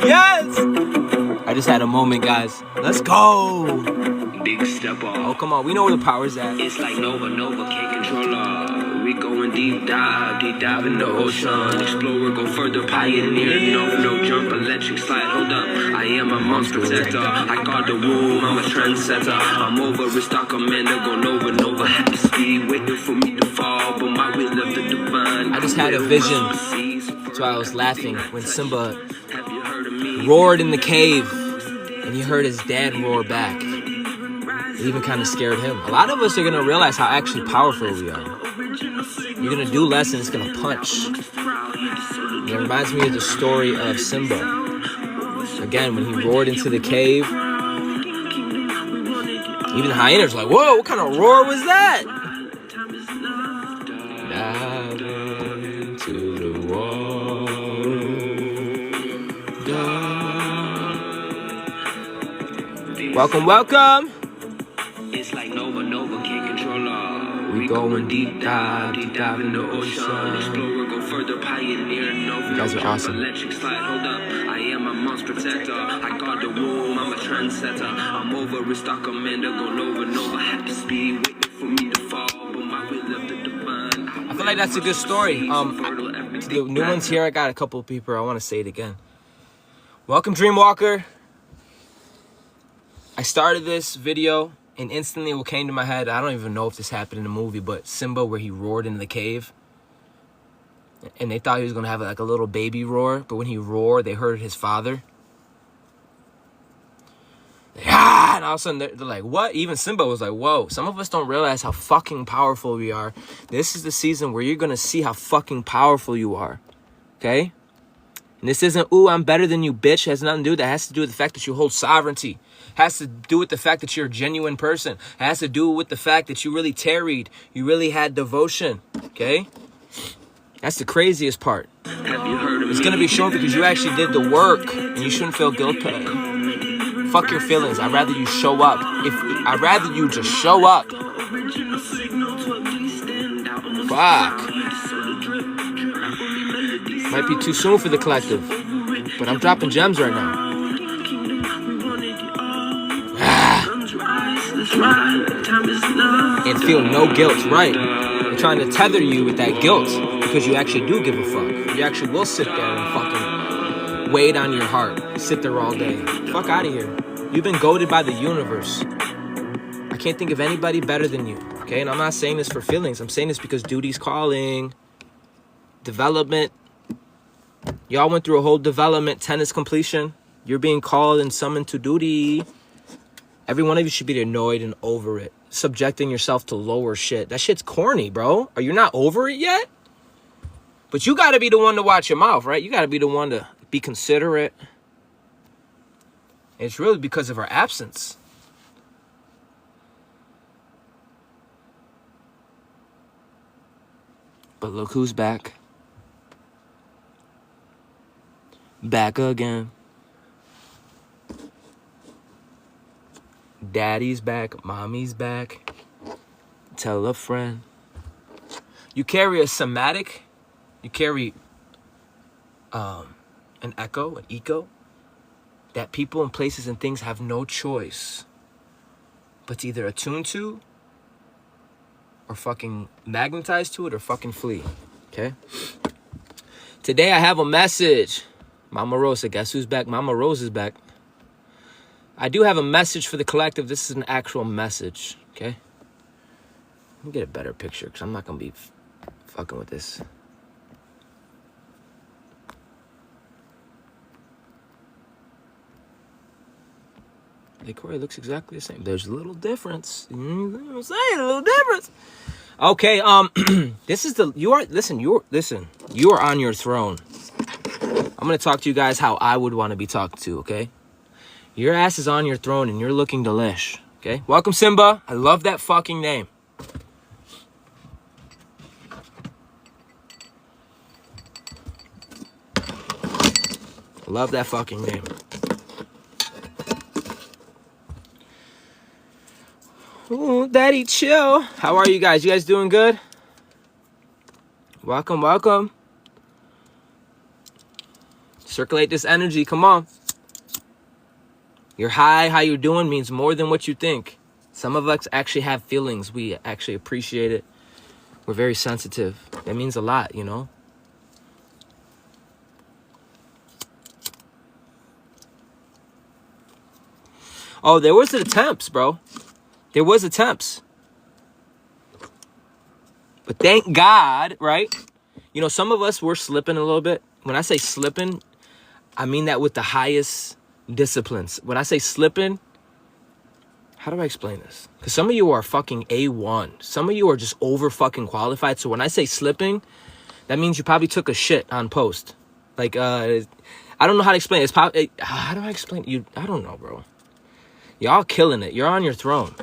Yes! I just had a moment, guys. Let's go! Big step off. Oh, come on. We know where the power's at. It's like Nova, can't control her. We going deep dive in the ocean. Explorer, go further, pioneer. No jump, electric slide, hold up. I am a monster protector. I guard the room, I'm a trendsetter. I'm over a stock commander, go Nova. Happy speed, waiting for me to fall. But my will left the divine. I just had a vision. That's why I was laughing when Simba roared in the cave and he heard his dad roar back. It even kind of scared him. A lot of us are going to realize how actually powerful we are. You're going to do less and it's going to punch. And it reminds me of the story of Simba. Again, when he roared into the cave, even the hyenas were like, whoa, what kind of roar was that? Dive into the water. Welcome. It's like Nova, can't control her. We going deep dive in the ocean. Explorer, go further, pioneer. You guys are awesome. Electric slide, hold up. I am a monster protector. I guard the room, I'm a trendsetter. I'm over a stock commander, go Nova. Happy speed, waiting for me to fall. But my will left the divine. I feel like that's a good story. The new ones here, I got a couple of people. I want to say it again. Welcome, Dreamwalker. I started this video and instantly what came to my head, I don't even know if this happened in the movie, but Simba where he roared in the cave. And they thought he was going to have like a little baby roar. But when he roared, they heard his father. And all of a sudden, they're like, what? Even Simba was like, whoa. Some of us don't realize how fucking powerful we are. This is the season where you're going to see how fucking powerful you are. Okay? And this isn't, ooh, I'm better than you, bitch. It has nothing to do with that. It has to do with the fact that you hold sovereignty. It has to do with the fact that you're a genuine person. It has to do with the fact that you really tarried. You really had devotion. Okay? That's the craziest part. It's going to be shown because you actually did the work. And you shouldn't feel guilty. Fuck your feelings. I'd rather you show up. I'd rather you just show up. Fuck. Might be too soon for the collective. But I'm dropping gems right now. And feel no guilt, right? They're trying to tether you with that guilt because you actually do give a fuck. You actually will sit there and fucking wait on your heart. Sit there all day. Fuck out of here. You've been goaded by the universe. I can't think of anybody better than you. Okay? And I'm not saying this for feelings. I'm saying this because duty's calling. Development. Y'all went through a whole development. 10 is completion. You're being called and summoned to duty. Every one of you should be annoyed and over it. Subjecting yourself to lower shit. That shit's corny, bro. Are you not over it yet? But you got to be the one to watch your mouth, right? You got to be the one to be considerate. It's really because of our absence. But look who's back. Back again. Daddy's back. Mommy's back. Tell a friend. You carry a somatic. You carry an echo, an echo, that people and places and things have no choice but to either attune to or fucking magnetize to it or fucking flee. Okay? Today I have a message. Mama Rosa, guess who's back? Mama Rose is back. I do have a message for the collective. This is an actual message. Okay? Let me get a better picture because I'm not going to be fucking with this. Hey, Corey, looks exactly the same. There's a little difference. You know what I'm saying? A little difference. Okay, this is the, you are on your throne. I'm going to talk to you guys how I would want to be talked to, okay? Your ass is on your throne and you're looking delish, okay? Welcome, Simba. I love that fucking name. Love that fucking name. Ooh, daddy, chill. How are you guys? You guys doing good? Welcome, welcome. Circulate this energy. Come on. You're high. How you're doing means more than what you think. Some of us actually have feelings. We actually appreciate it. We're very sensitive. That means a lot, you know? Oh, there was attempts, bro. There was attempts. But thank God, right? You know, some of us were slipping a little bit. When I say slipping, I mean that with the highest disciplines. When I say slipping, how do I explain this? Because some of you are fucking A1. Some of you are just over fucking qualified. So when I say slipping, that means you probably took a shit on post. Like, I don't know how to explain it. It's probably, how do I explain it? I don't know, bro. Y'all killing it. You're on your throne.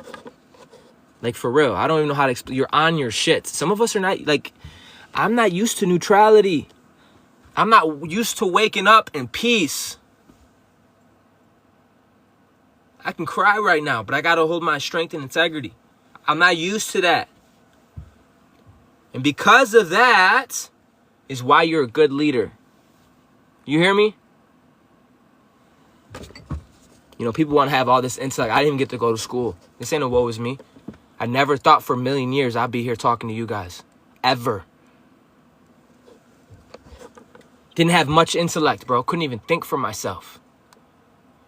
Like, for real. I don't even know how to explain. You're on your shit. Some of us are not, like, I'm not used to neutrality. I'm not used to waking up in peace. I can cry right now, but I got to hold my strength and integrity. I'm not used to that. And because of that is why you're a good leader. You hear me? You know, people want to have all this intellect. I didn't even get to go to school. This ain't a woe is me. I never thought for a million years I'd be here talking to you guys. Ever. Didn't have much intellect, bro. Couldn't even think for myself.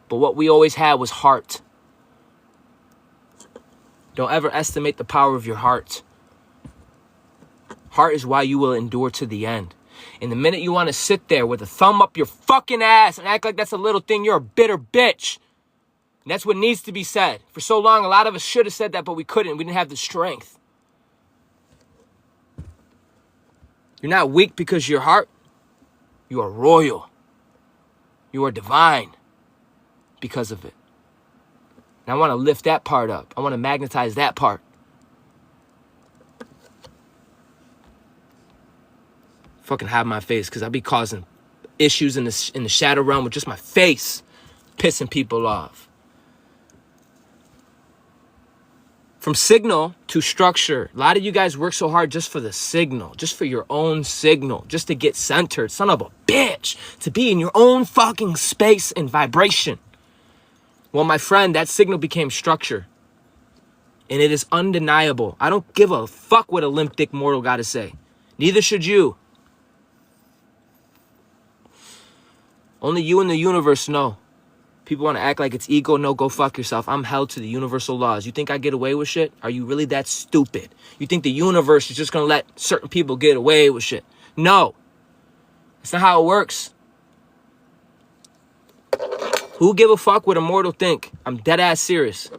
But what we always had was heart. Don't ever estimate the power of your heart. Heart is why you will endure to the end. And the minute you want to sit there with a thumb up your fucking ass and act like that's a little thing, you're a bitter bitch. And that's what needs to be said. For so long, a lot of us should have said that, but we couldn't. We didn't have the strength. You're not weak because your heart. You are royal. You are divine because of it. And I want to lift that part up. I want to magnetize that part. Fucking hide my face because I be causing issues in the shadow realm with just my face, pissing people off. From signal to structure. A lot of you guys work so hard just for the signal, just for your own signal, just to get centered. Son of a bitch, to be in your own fucking space and vibration. Well, my friend, that signal became structure. And it is undeniable. I don't give a fuck what a limp dick mortal got to say. Neither should you. Only you and the universe know. People want to act like it's ego. No, go fuck yourself. I'm held to the universal laws. You think I get away with shit? Are you really that stupid? You think the universe is just going to let certain people get away with shit? No. That's not how it works. Who give a fuck what a mortal think? I'm dead ass serious.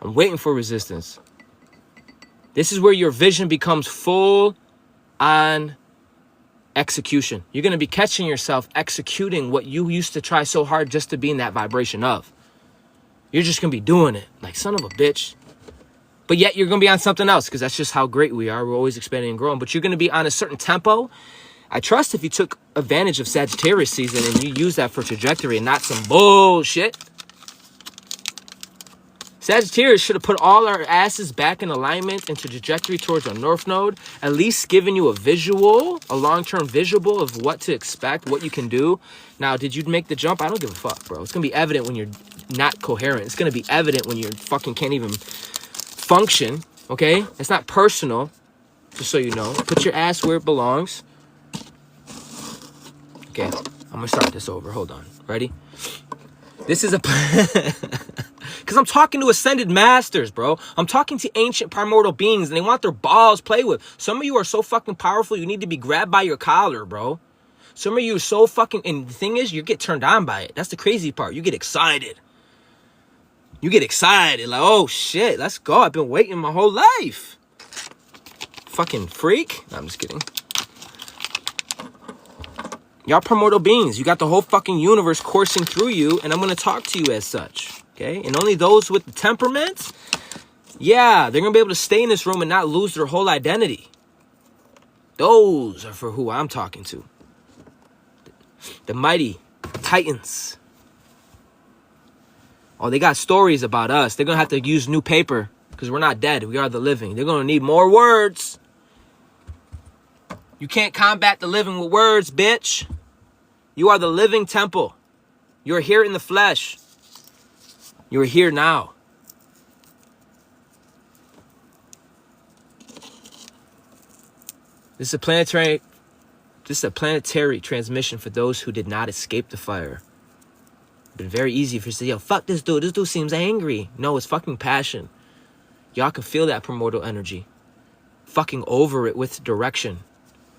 I'm waiting for resistance. This is where your vision becomes full on execution. You're going to be catching yourself executing what you used to try so hard just to be in that vibration of. You're just going to be doing it like son of a bitch. But yet you're going to be on something else because that's just how great we are. We're always expanding and growing. But you're going to be on a certain tempo. I trust if you took advantage of Sagittarius season and you use that for trajectory and not some bullshit. Sagittarius should have put all our asses back in alignment into trajectory towards our north node, at least giving you a visual, a long-term visual of what to expect, what you can do. Now, did you make the jump? I don't give a fuck, bro. It's going to be evident when you're not coherent. It's going to be evident when you fucking can't even function, okay? It's not personal, just so you know. Put your ass where it belongs. Okay, I'm going to start this over. Hold on. Ready? This is a... Because I'm talking to ascended masters, bro. I'm talking to ancient primordial beings, and they want their balls played with. Some of you are so fucking powerful, you need to be grabbed by your collar, bro. Some of you are so fucking... And the thing is, you get turned on by it. That's the crazy part. You get excited. You get excited. Like, oh, shit, let's go. I've been waiting my whole life. Fucking freak. No, I'm just kidding. Y'all primordial beings. You got the whole fucking universe coursing through you, and I'm going to talk to you as such. Okay, and only those with the temperament, yeah, they're going to be able to stay in this room and not lose their whole identity. Those are for who I'm talking to. The mighty titans. Oh, they got stories about us. They're going to have to use new paper. Because we're not dead. We are the living. They're going to need more words. You can't combat the living with words, bitch. You are the living temple. You're here in the flesh. You're here now. This is a planetary transmission for those who did not escape the fire. It's been very easy for you to say, yo, fuck this dude. This dude seems angry. No, it's fucking passion. Y'all can feel that primordial energy. Fucking over it with direction.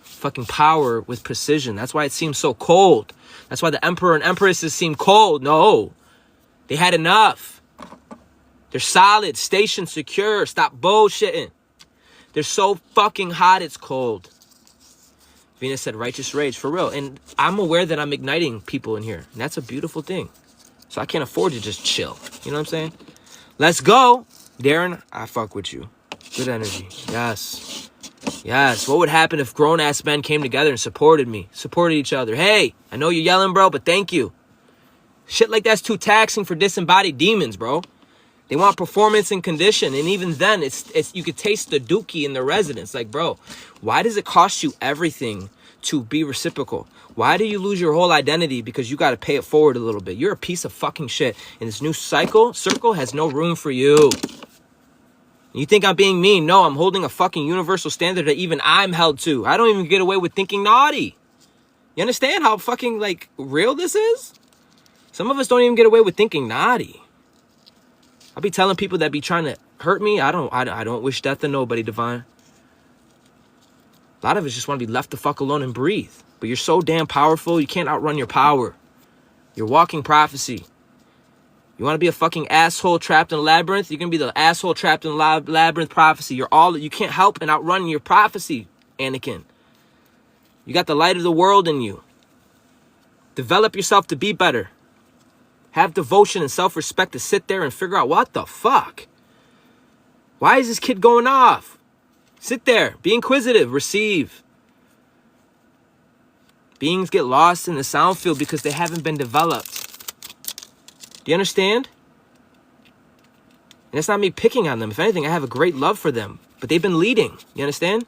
Fucking power with precision. That's why it seems so cold. That's why the emperor and empresses seem cold. No. They had enough. They're solid, stationed, secure. Stop bullshitting. They're so fucking hot, it's cold. Venus said righteous rage, for real. And I'm aware that I'm igniting people in here. And that's a beautiful thing. So I can't afford to just chill. You know what I'm saying? Let's go. Darren, I fuck with you. Good energy. Yes. Yes. What would happen if grown-ass men came together and supported me? Supported each other. Hey, I know you're yelling, bro, but thank you. Shit like that's too taxing for disembodied demons, bro. They want performance and condition. And even then, it's you could taste the dookie in the resonance. Like, bro, why does it cost you everything to be reciprocal? Why do you lose your whole identity because you got to pay it forward a little bit? You're a piece of fucking shit. And this new circle has no room for you. You think I'm being mean? No, I'm holding a fucking universal standard that even I'm held to. I don't even get away with thinking naughty. You understand how fucking, like, real this is? Some of us don't even get away with thinking naughty. I'll be telling people that be trying to hurt me, I don't wish death to nobody, Divine. A lot of us just want to be left the fuck alone and breathe. But you're so damn powerful, you can't outrun your power. You're walking prophecy. You want to be a fucking asshole trapped in a labyrinth? You're going to be the asshole trapped in labyrinth prophecy. You can't help and outrun your prophecy, Anakin. You got the light of the world in you. Develop yourself to be better. Have devotion and self-respect to sit there and figure out what the fuck. Why is this kid going off? Sit there. Be inquisitive. Receive. Beings get lost in the sound field because they haven't been developed. Do you understand? And it's not me picking on them. If anything, I have a great love for them. But they've been leading. You understand?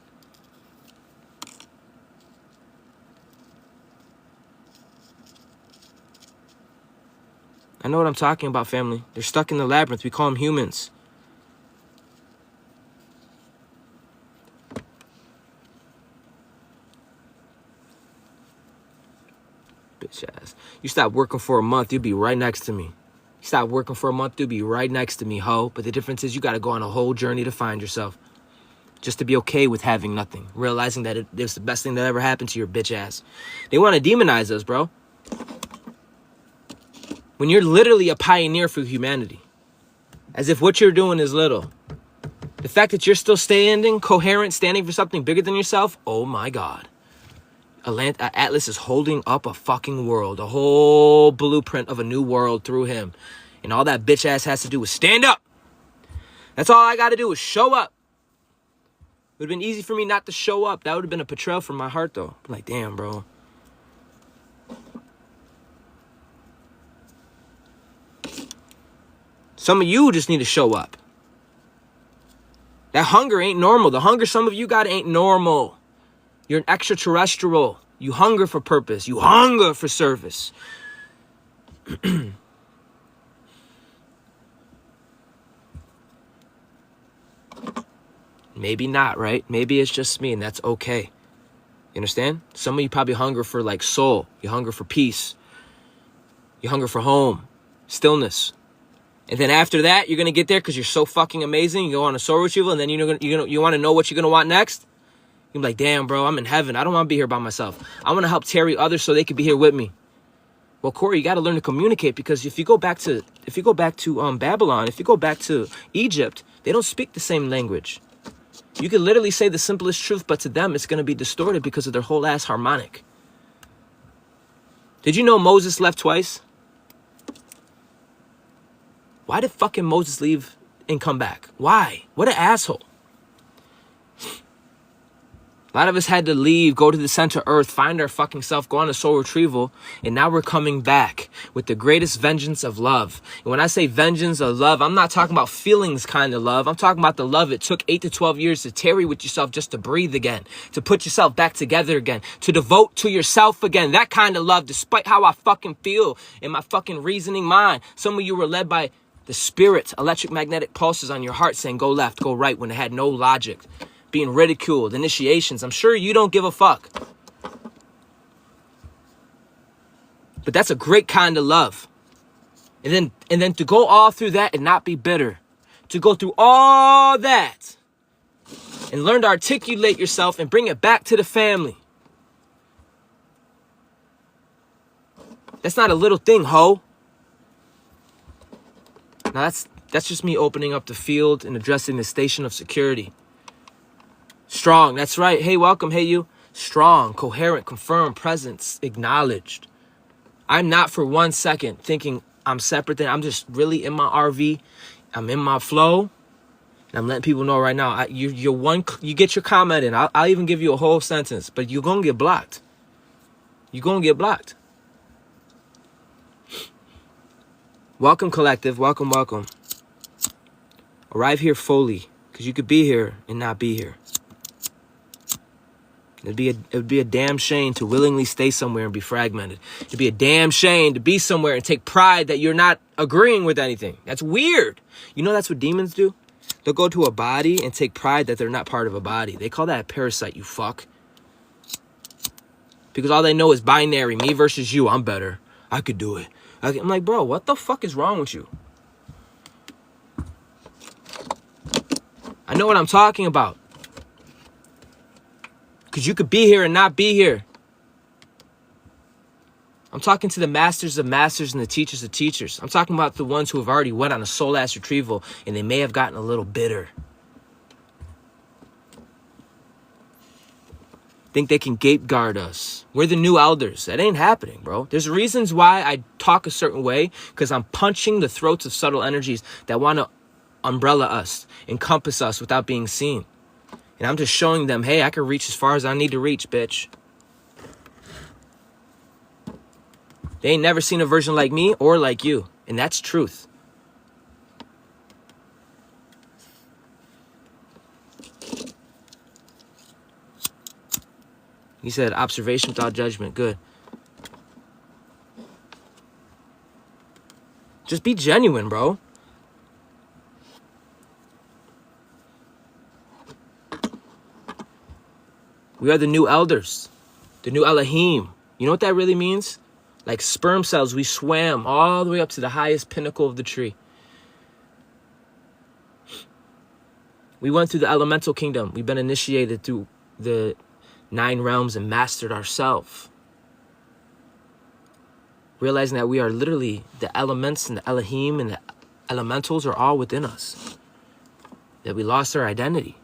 I know what I'm talking about, family. They're stuck in the labyrinth. We call them humans. Bitch ass. You stop working for a month, you'll be right next to me. You stop working for a month, you'll be right next to me, ho. But the difference is you got to go on a whole journey to find yourself. Just to be okay with having nothing. Realizing that it's the best thing that ever happened to your bitch ass. They want to demonize us, bro. When you're literally a pioneer for humanity. As if what you're doing is little. The fact that you're still standing, coherent, standing for something bigger than yourself. Oh my God. Atlas is holding up a fucking world. A whole blueprint of a new world through him. And all that bitch ass has to do is stand up. That's all I got to do is show up. It would have been easy for me not to show up. That would have been a betrayal from my heart though. I'm like, damn, bro. Some of you just need to show up. That hunger ain't normal. The hunger some of you got ain't normal. You're an extraterrestrial. You hunger for purpose. You hunger for service. Maybe not, right? Maybe it's just me and that's okay. You understand? Some of you probably hunger for like soul. You hunger for peace. You hunger for home. Stillness. And then after that, you're going to get there because you're so fucking amazing. You go on a soul retrieval and then you want to know what you're going to want next. You're like, damn, bro, I'm in heaven. I don't want to be here by myself. I want to help carry others so they can be here with me. Well, Corey, you got to learn to communicate because if you go back to Babylon, if you go back to Egypt, they don't speak the same language. You can literally say the simplest truth, but to them, it's going to be distorted because of their whole ass harmonic. Did you know Moses left twice? Why did fucking Moses leave and come back? Why? What an asshole. A lot of us had to leave, go to the center earth, find our fucking self, go on a soul retrieval, and now we're coming back with the greatest vengeance of love. And when I say vengeance of love, I'm not talking about feelings kind of love. I'm talking about the love it took 8 to 12 years to tarry with yourself just to breathe again, to put yourself back together again, to devote to yourself again. That kind of love, despite how I fucking feel in my fucking reasoning mind. Some of you were led by the spirit, electric magnetic pulses on your heart saying go left, go right when it had no logic. Being ridiculed, initiations. I'm sure you don't give a fuck. But that's a great kind of love. And then to go all through that and not be bitter. To go through all that and learn to articulate yourself and bring it back to the family. That's not a little thing, ho. Now that's just me opening up the field and addressing the station of security. Strong, that's right. Hey, welcome. Hey, you. Strong, coherent, confirmed, presence, acknowledged. I'm not for 1 second thinking I'm separate. I'm just really in my RV. I'm in my flow. And I'm letting people know right now. You get your comment in. I'll even give you a whole sentence. But you're going to get blocked. You're going to get blocked. Welcome, collective. Welcome, welcome. Arrive here fully. Because you could be here and not be here. It would be a damn shame to willingly stay somewhere and be fragmented. It'd be a damn shame to be somewhere and take pride that you're not agreeing with anything. That's weird. You know that's what demons do? They'll go to a body and take pride that they're not part of a body. They call that a parasite, you fuck. Because all they know is binary. Me versus you. I'm better. I could do it. I'm like, bro, what the fuck is wrong with you? I know what I'm talking about. Because you could be here and not be here. I'm talking to the masters of masters and the teachers of teachers. I'm talking about the ones who have already went on a soul-ass retrieval and they may have gotten a little bitter. Think they can gateguard us. We're the new elders. That ain't happening, bro. There's reasons why I talk a certain way because I'm punching the throats of subtle energies that want to umbrella us, encompass us without being seen. And I'm just showing them, hey, I can reach as far as I need to reach, bitch. They ain't never seen a version like me or like you. And that's truth. He said, observation without judgment. Good. Just be genuine, bro. We are the new elders, the new Elohim. You know what that really means? Like sperm cells, we swam all the way up to the highest pinnacle of the tree. We went through the elemental kingdom. We've been initiated through the 9 realms and mastered ourselves. Realizing that we are literally the elements and the Elohim and the elementals are all within us. That we lost our identity.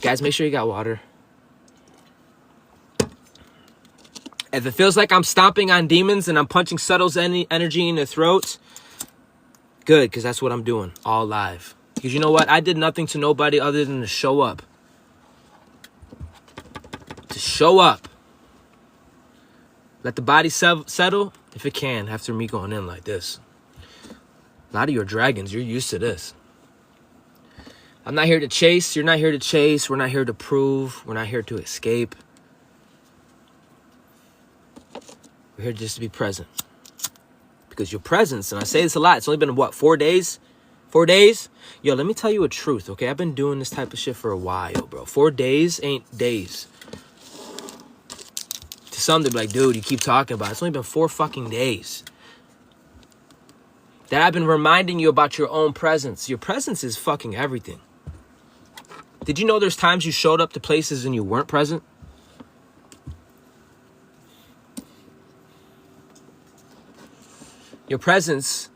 Guys, make sure you got water. If it feels like I'm stomping on demons and I'm punching subtle energy in their throats, good, because that's what I'm doing, all live. Because you know what? I did nothing to nobody other than to show up. To show up. Let the body settle, if it can, after me going in like this. A lot of you are dragons. You're used to this. I'm not here to chase. You're not here to chase. We're not here to prove. We're not here to escape. We're here just to be present. Because your presence, and I say this a lot, it's only been, what, 4 days? 4 days? Yo, let me tell you a truth, okay? I've been doing this type of shit for a while, bro. 4 days ain't days. To some, they'll be like, dude, you keep talking about it. It's only been 4 fucking days. That I've been reminding you about your own presence. Your presence is fucking everything. Did you know there's times you showed up to places and you weren't present? Your presence,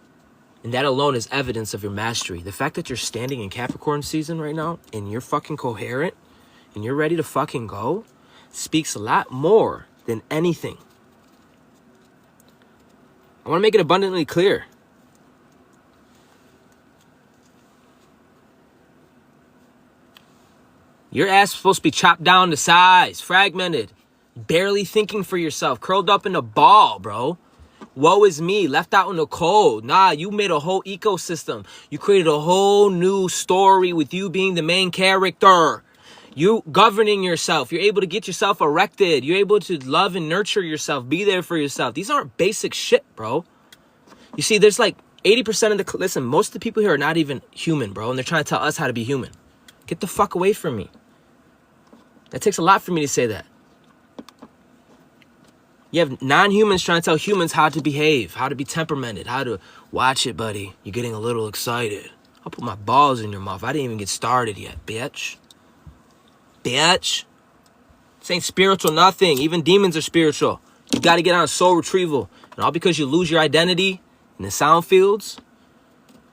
and that alone is evidence of your mastery. The fact that you're standing in Capricorn season right now and you're fucking coherent and you're ready to fucking go speaks a lot more than anything. I want to make it abundantly clear. Your ass is supposed to be chopped down to size, fragmented, barely thinking for yourself, curled up in a ball, bro. Woe is me, left out in the cold. Nah, you made a whole ecosystem. You created a whole new story with you being the main character. You governing yourself. You're able to get yourself erected. You're able to love and nurture yourself. Be there for yourself. These aren't basic shit, bro. You see, there's like 80% of the... Listen, most of the people here are not even human, bro. And they're trying to tell us how to be human. Get the fuck away from me. That takes a lot for me to say that. You have non-humans trying to tell humans how to behave, how to be temperamented, how to... Watch it, buddy. You're getting a little excited. I'll put my balls in your mouth. I didn't even get started yet, bitch. Bitch. This ain't spiritual nothing. Even demons are spiritual. You got to get on soul retrieval. And all because you lose your identity in the sound fields.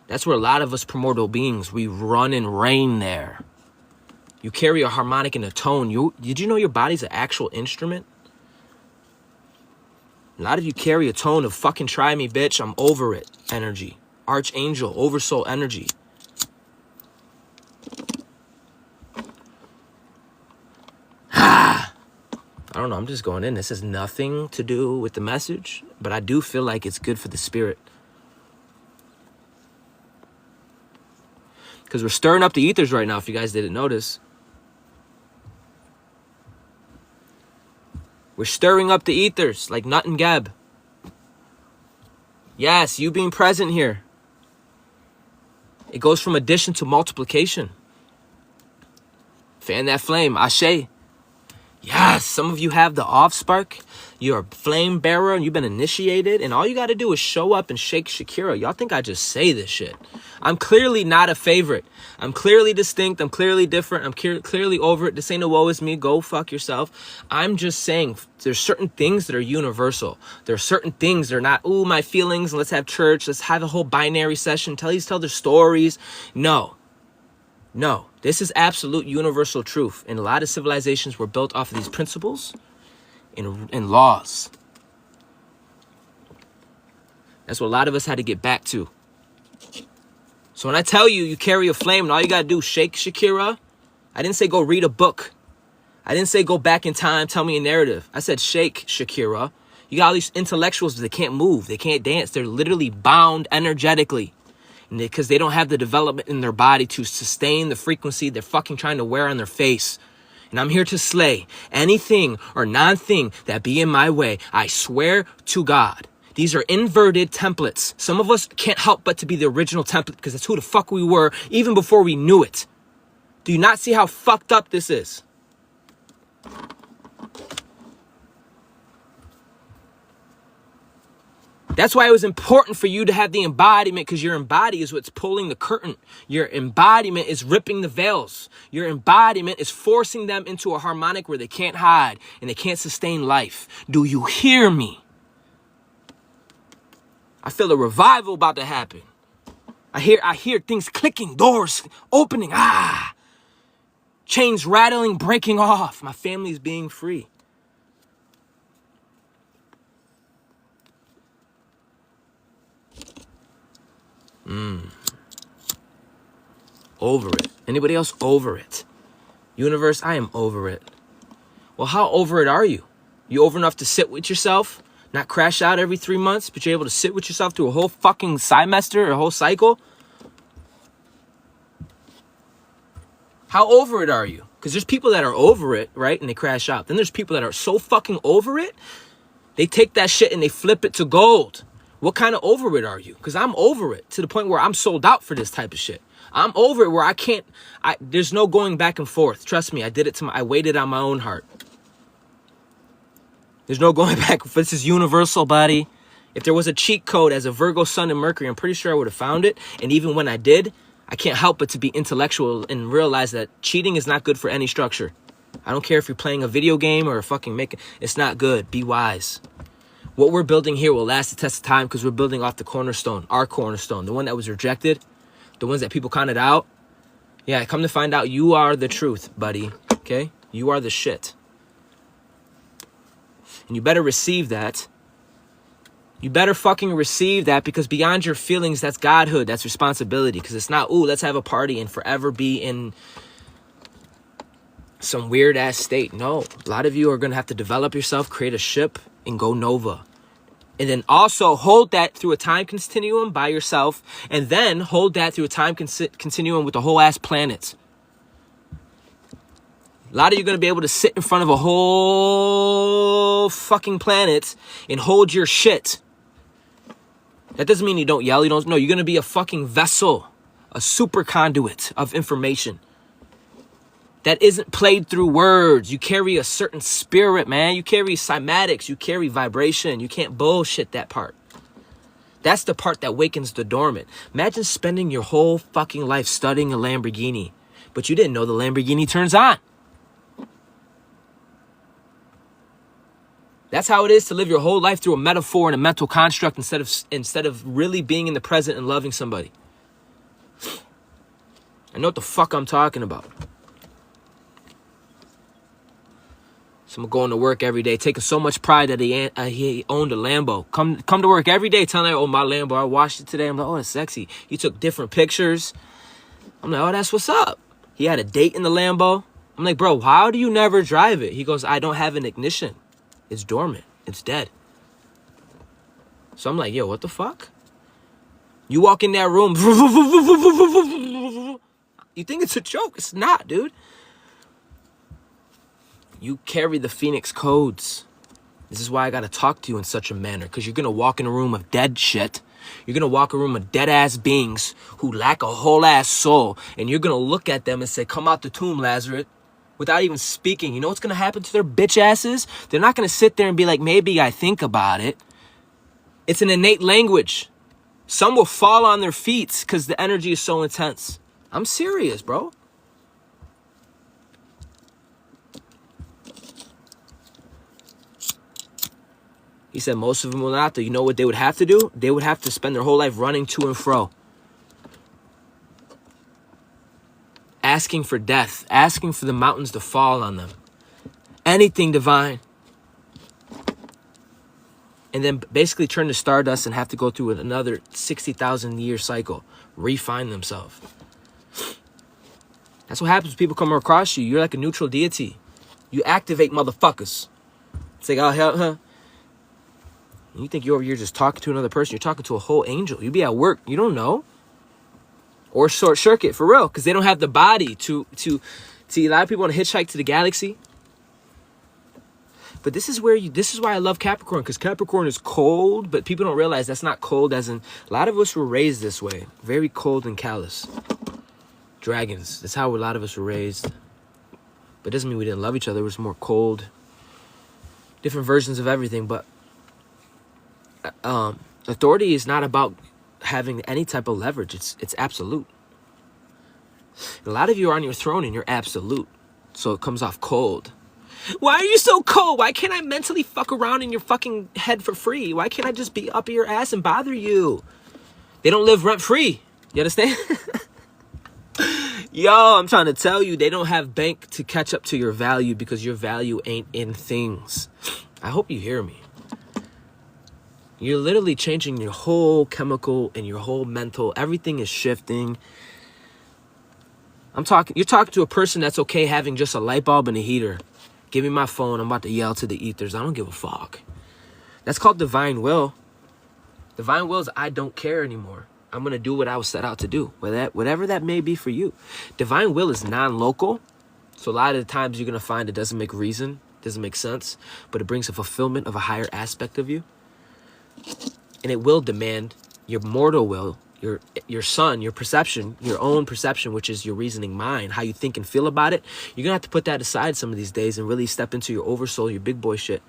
That's where a lot of us primordial beings, we run and reign there. You carry a harmonic and a tone. Did you know your body's an actual instrument? A lot of you carry a tone of fucking try me, bitch. I'm over it energy. Archangel, oversoul energy. I don't know. I'm just going in. This has nothing to do with the message, but I do feel like it's good for the spirit. Because we're stirring up the ethers right now, if you guys didn't notice. We're stirring up the ethers like Nut and Geb. Yes, you being present here. It goes from addition to multiplication. Fan that flame, Ashe. Yes, some of you have the offspark. You're a flame bearer and you've been initiated. And all you got to do is show up and shake Shakira. Y'all think I just say this shit. I'm clearly not a favorite. I'm clearly distinct. I'm clearly different. I'm clearly over it. This ain't a woe is me. Go fuck yourself. I'm just saying there's certain things that are universal. There are certain things that are not, ooh, my feelings. Let's have church. Let's have a whole binary session. Tell their stories. No. This is absolute universal truth. And a lot of civilizations were built off of these principles and laws. That's what a lot of us had to get back to. So when I tell you, you carry a flame and all you got to do is shake Shakira, I didn't say go read a book. I didn't say go back in time, tell me a narrative. I said shake Shakira. You got all these intellectuals that can't move. They can't dance. They're literally bound energetically. Because they don't have the development in their body to sustain the frequency they're fucking trying to wear on their face. And I'm here to slay anything or non-thing that be in my way. I swear to God. These are inverted templates. Some of us can't help but to be the original template because that's who the fuck we were even before we knew it. Do you not see how fucked up this is? That's why it was important for you to have the embodiment, because your embody is what's pulling the curtain. Your embodiment is ripping the veils. Your embodiment is forcing them into a harmonic where they can't hide and they can't sustain life. Do you hear me? I feel a revival about to happen. I hear things clicking, doors opening. Chains rattling, breaking off. My family's being free. Over it. Anybody else over it? Universe, I am over it. Well, how over it are you? You over enough to sit with yourself, not crash out every 3 months, but you're able to sit with yourself through a whole fucking semester or a whole cycle? How over it are you? Because there's people that are over it, right? And they crash out. Then there's people that are so fucking over it, they take that shit and they flip it to gold. What kind of over it are you? Because I'm over it to the point where I'm sold out for this type of shit. I'm over it where I can't, there's no going back and forth. Trust me, I waited on my own heart. There's no going back. This is universal, buddy. If there was a cheat code as a Virgo, Sun, and Mercury, I'm pretty sure I would have found it. And even when I did, I can't help but to be intellectual and realize that cheating is not good for any structure. I don't care if you're playing a video game or it's not good. Be wise. What we're building here will last the test of time because we're building off the cornerstone, our cornerstone, the one that was rejected, the ones that people counted out. Yeah, come to find out, you are the truth, buddy, okay? You are the shit. And you better receive that. You better fucking receive that, because beyond your feelings, that's godhood, that's responsibility. Because it's not, ooh, let's have a party and forever be in some weird ass state. No, a lot of you are going to have to develop yourself, create a ship, and go nova. And then also hold that through a time continuum by yourself. And then hold that through a time continuum with the whole ass planet. A lot of you are going to be able to sit in front of a whole fucking planet and hold your shit. That doesn't mean you don't yell. You don't know. You're going to be a fucking vessel, a super conduit of information that isn't played through words. You carry a certain spirit, man. You carry cymatics. You carry vibration. You can't bullshit that part. That's the part that wakens the dormant. Imagine spending your whole fucking life studying a Lamborghini, but you didn't know the Lamborghini turns on. That's how it is to live your whole life through a metaphor and a mental construct instead of really being in the present and loving somebody. I know what the fuck I'm talking about. Someone going to work every day, taking so much pride that he owned a Lambo. Come to work every day telling her, oh, my Lambo, I washed it today. I'm like, oh, it's sexy. He took different pictures. I'm like, oh, that's what's up. He had a date in the Lambo. I'm like, bro, how do you never drive it? He goes, I don't have an ignition. It's dormant. It's dead. So I'm like, yo, what the fuck? You walk in that room. You think it's a joke. It's not, dude. You carry the Phoenix codes. This is why I got to talk to you in such a manner. Because you're going to walk in a room of dead shit. You're going to walk in a room of dead-ass beings who lack a whole-ass soul. And you're going to look at them and say, come out the tomb, Lazarus. Without even speaking. You know what's going to happen to their bitch asses? They're not going to sit there and be like, maybe I think about it. It's an innate language. Some will fall on their feet because the energy is so intense. I'm serious, bro. He said most of them will not. You know what they would have to do? They would have to spend their whole life running to and fro. Asking for death. Asking for the mountains to fall on them. Anything divine. And then basically turn to stardust and have to go through another 60,000 year cycle. Refine themselves. That's what happens when people come across you. You're like a neutral deity. You activate motherfuckers. It's like, oh, hell, huh? You think you're over here just talking to another person. You're talking to a whole angel. You be at work. You don't know. Or short circuit, for real. Because they don't have the body to see, a lot of people want to hitchhike to the galaxy. But this is why I love Capricorn. Because Capricorn is cold. But people don't realize that's not cold as in, a lot of us were raised this way. Very cold and callous. Dragons. That's how a lot of us were raised. But it doesn't mean we didn't love each other. It was more cold. Different versions of everything. But authority is not about having any type of leverage. It's absolute. A lot of you are on your throne and you're absolute. So it comes off cold. Why are you so cold? Why can't I mentally fuck around in your fucking head for free? Why can't I just be up your ass and bother you? They don't live rent free. You understand? Yo, I'm trying to tell you, they don't have bank to catch up to your value because your value ain't in things. I hope you hear me. You're literally changing your whole chemical and your whole mental. Everything is shifting. You're talking to a person that's okay having just a light bulb and a heater. Give me my phone. I'm about to yell to the ethers. I don't give a fuck. That's called divine will. Divine will is I don't care anymore. I'm going to do what I was set out to do. Whatever that may be for you. Divine will is non-local. So a lot of the times you're going to find it doesn't make reason. Doesn't make sense. But it brings a fulfillment of a higher aspect of you. And it will demand your mortal will, your sun, your perception, your own perception, which is your reasoning mind, how you think and feel about it. You're going to have to put that aside some of these days and really step into your oversoul, your big boy shit.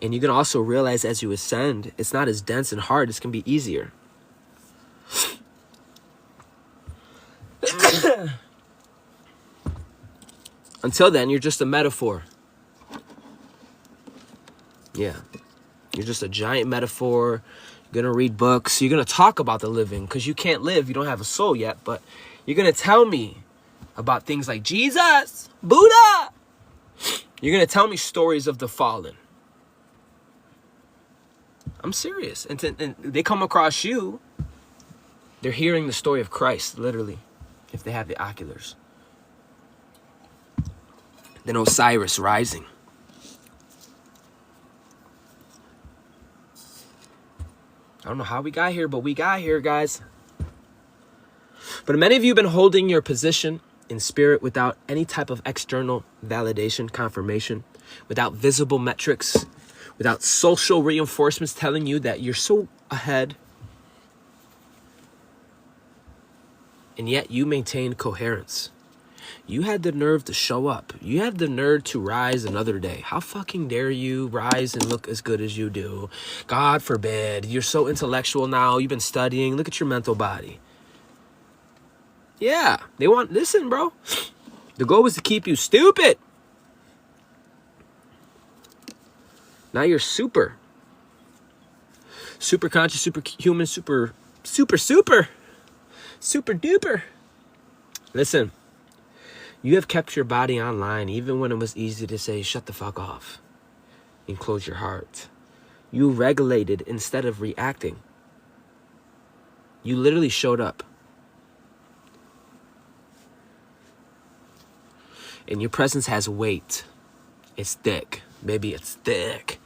And you're going to also realize as you ascend, it's not as dense and hard. It's going to be easier. Until then, you're just a metaphor. Yeah. You're just a giant metaphor. You're going to read books. You're going to talk about the living because you can't live. You don't have a soul yet. But you're going to tell me about things like Jesus, Buddha. You're going to tell me stories of the fallen. I'm serious. And they come across you. They're hearing the story of Christ, literally, if they have the oculars. Then Osiris rising. I don't know how we got here, but we got here, guys. But many of you have been holding your position in spirit without any type of external validation, confirmation, without visible metrics, without social reinforcements telling you that you're so ahead. And yet you maintain coherence. You had the nerve to show up. You had the nerve to rise another day. How fucking dare you rise and look as good as you do? God forbid. You're so intellectual now. You've been studying. Look at your mental body. Yeah, listen, bro. The goal was to keep you stupid. Now you're super conscious, superhuman, super duper. Listen. You have kept your body online even when it was easy to say, shut the fuck off and close your heart. You regulated instead of reacting. You literally showed up. And your presence has weight. It's thick. Baby, it's thick.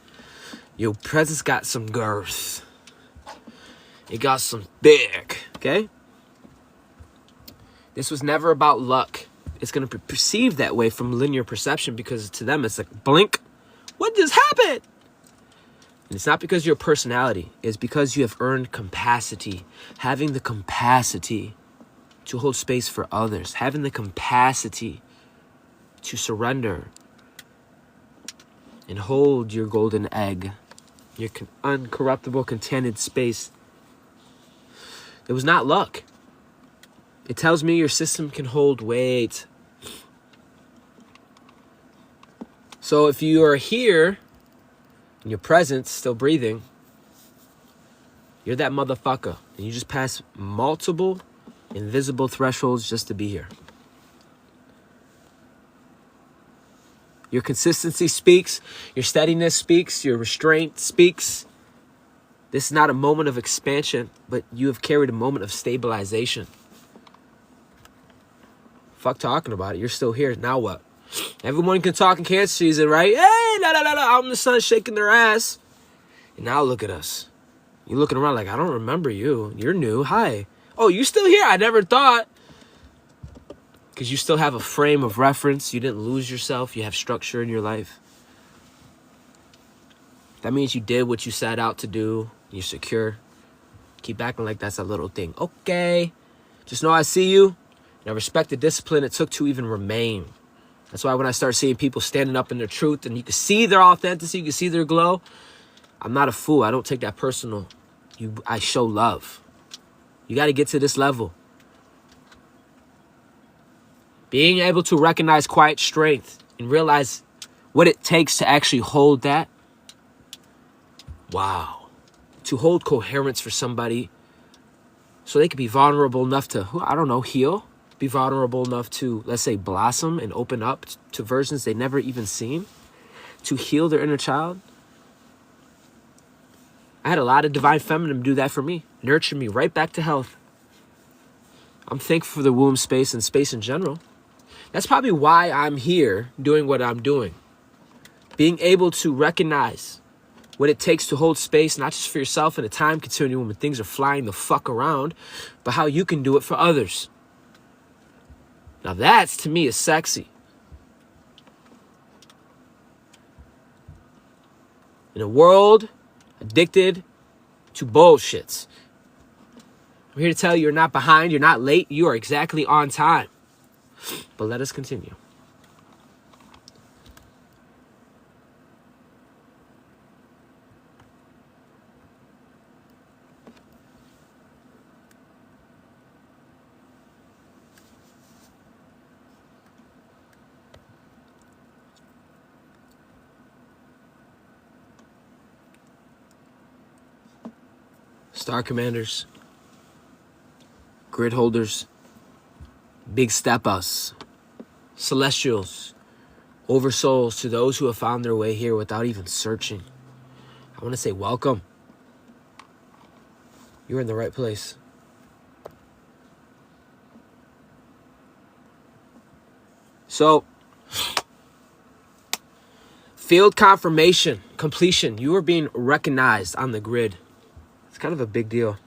Your presence got some girth. It got some thick, okay? This was never about luck. It's going to be perceived that way from linear perception because to them it's like, blink, what just happened? And it's not because of your personality. It's because you have earned capacity. Having the capacity to hold space for others. Having the capacity to surrender and hold your golden egg. Your uncorruptible, contented space. It was not luck. It tells me your system can hold weight. So if you are here, in your presence, still breathing, you're that motherfucker. And you just pass multiple invisible thresholds just to be here. Your consistency speaks. Your steadiness speaks. Your restraint speaks. This is not a moment of expansion, but you have carried a moment of stabilization. Fuck talking about it. You're still here. Now what? Everyone can talk in Cancer season, right? Hey, la la la la. Out in the sun shaking their ass. And now look at us. You're looking around like, I don't remember you. You're new. Hi. Oh, you still here? I never thought. Because you still have a frame of reference. You didn't lose yourself. You have structure in your life. That means you did what you set out to do. You're secure. Keep acting like that's a little thing. Okay. Just know I see you. And I respect the discipline it took to even remain. That's why when I start seeing people standing up in their truth and you can see their authenticity, you can see their glow, I'm not a fool. I don't take that personal. I show love. You got to get to this level. Being able to recognize quiet strength and realize what it takes to actually hold that. Wow. To hold coherence for somebody so they could be vulnerable enough to, I don't know, heal. Be vulnerable enough to, let's say, blossom and open up to versions they never even seen. To heal their inner child. I had a lot of divine feminine do that for me. Nurture me right back to health. I'm thankful for the womb space and space in general. That's probably why I'm here doing what I'm doing. Being able to recognize what it takes to hold space, not just for yourself in a time continuum when things are flying the fuck around, but how you can do it for others. Now that's, to me, is sexy. In a world addicted to bullshits. I'm here to tell you you're not behind, you're not late, you are exactly on time. But let us continue. Star commanders, grid holders, big step-us, celestials, oversouls, to those who have found their way here without even searching. I want to say welcome. You're in the right place. So, Field confirmation, completion. You are being recognized on the grid. It's kind of a big deal.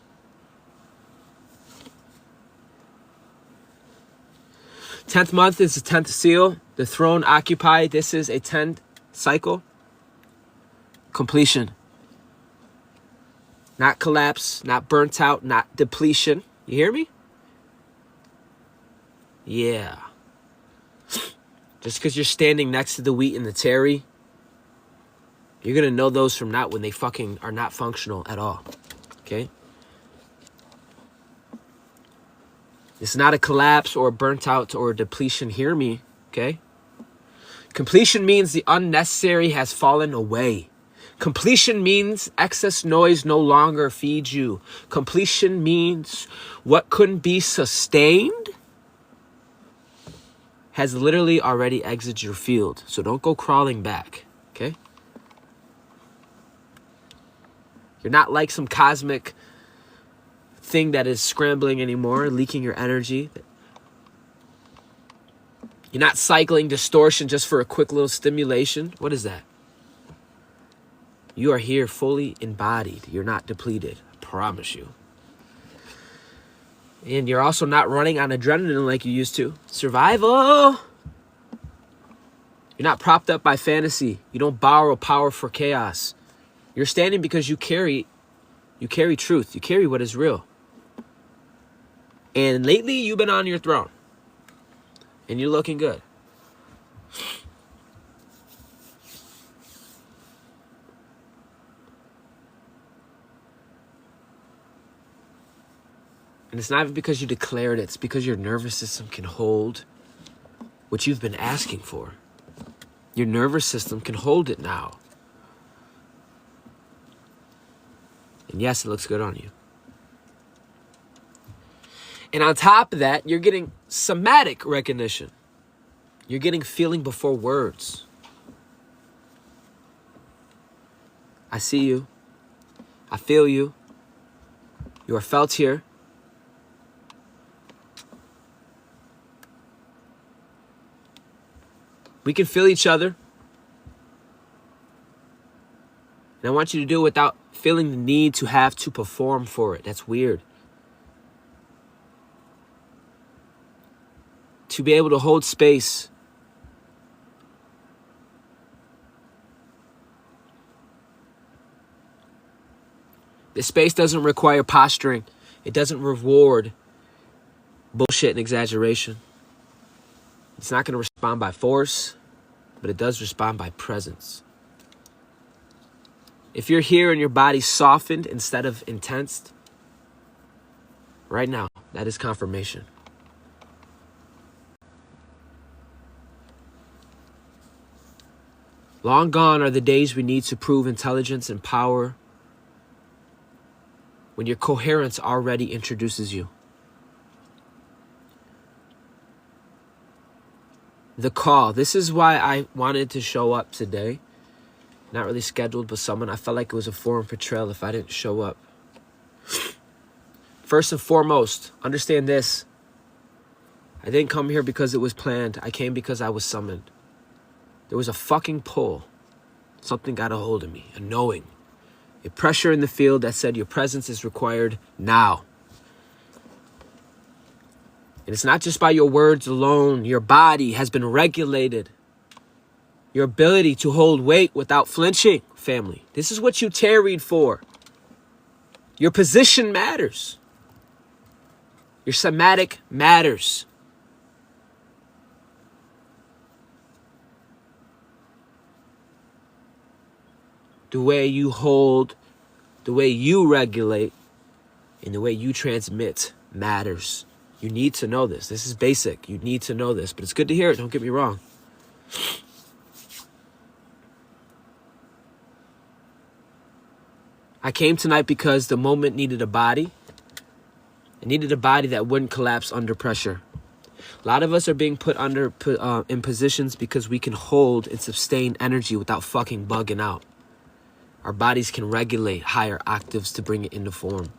Tenth month is the 10th seal. The throne occupied. This is a 10th cycle. Completion. Not collapse, not burnt out, not depletion. You hear me? Yeah. Just because you're standing next to the wheat and the terry, you're going to know those from not when they fucking are not functional at all. Okay? It's not a collapse or a burnt out or a depletion. Hear me, okay? Completion means the unnecessary has fallen away. Completion means excess noise no longer feeds you. Completion means what couldn't be sustained has literally already exited your field. So don't go crawling back, okay? You're not like some cosmic thing that is scrambling anymore, leaking your energy. You're not cycling distortion just for a quick little stimulation. What is that? You are here fully embodied. You're not depleted. I promise you. And you're also not running on adrenaline like you used to. Survival. You're not propped up by fantasy. You don't borrow power for chaos. You're standing because you carry truth. You carry what is real. And lately, you've been on your throne. And you're looking good. And it's not even because you declared it. It's because your nervous system can hold what you've been asking for. Your nervous system can hold it now. And yes, it looks good on you. And on top of that, you're getting somatic recognition. You're getting feeling before words. I see you. I feel you. You are felt here. We can feel each other. And I want you to do it without feeling the need to have to perform for it. That's weird. To be able to hold space. The space doesn't require posturing. It doesn't reward bullshit and exaggeration. It's not going to respond by force, but it does respond by presence. If you're here and your body's softened instead of intensed, right now, that is confirmation. Long gone are the days we need to prove intelligence and power when your coherence already introduces you. The call. This is why I wanted to show up today. Not really scheduled, but someone. I felt like it was a foreign portrayal if I didn't show up. First and foremost, understand this. I didn't come here because it was planned. I came because I was summoned. There was a fucking pull. Something got a hold of me. A knowing. A pressure in the field that said your presence is required now. And it's not just by your words alone. Your body has been regulated. Your ability to hold weight without flinching, family. This is what you tarried for. Your position matters. Your somatic matters. The way you hold, the way you regulate, and the way you transmit matters. You need to know this. This is basic. You need to know this. But it's good to hear it. Don't get me wrong. I came tonight because the moment needed a body. It needed a body that wouldn't collapse under pressure. A lot of us are being put in positions because we can hold and sustain energy without fucking bugging out. Our bodies can regulate higher octaves to bring it into form.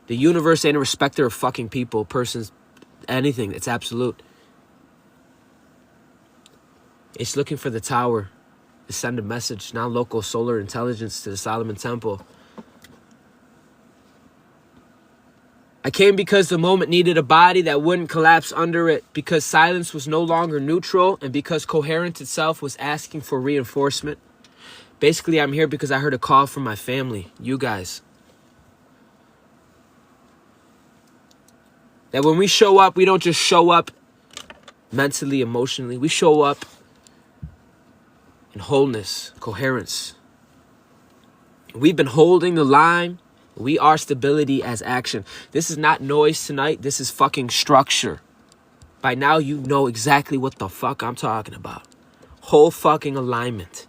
The universe ain't a respecter of fucking people, persons, anything. It's absolute. It's looking for the tower to send a message, non-local solar intelligence, to the Solomon Temple. I came because the moment needed a body that wouldn't collapse under it, because silence was no longer neutral, and because coherence itself was asking for reinforcement. Basically, I'm here because I heard a call from my family, you guys. That when we show up, we don't just show up mentally, emotionally. We show up in wholeness, coherence. We've been holding the line. We are stability as action. This is not noise tonight. This is fucking structure. By now, you know exactly what the fuck I'm talking about. Whole fucking alignment.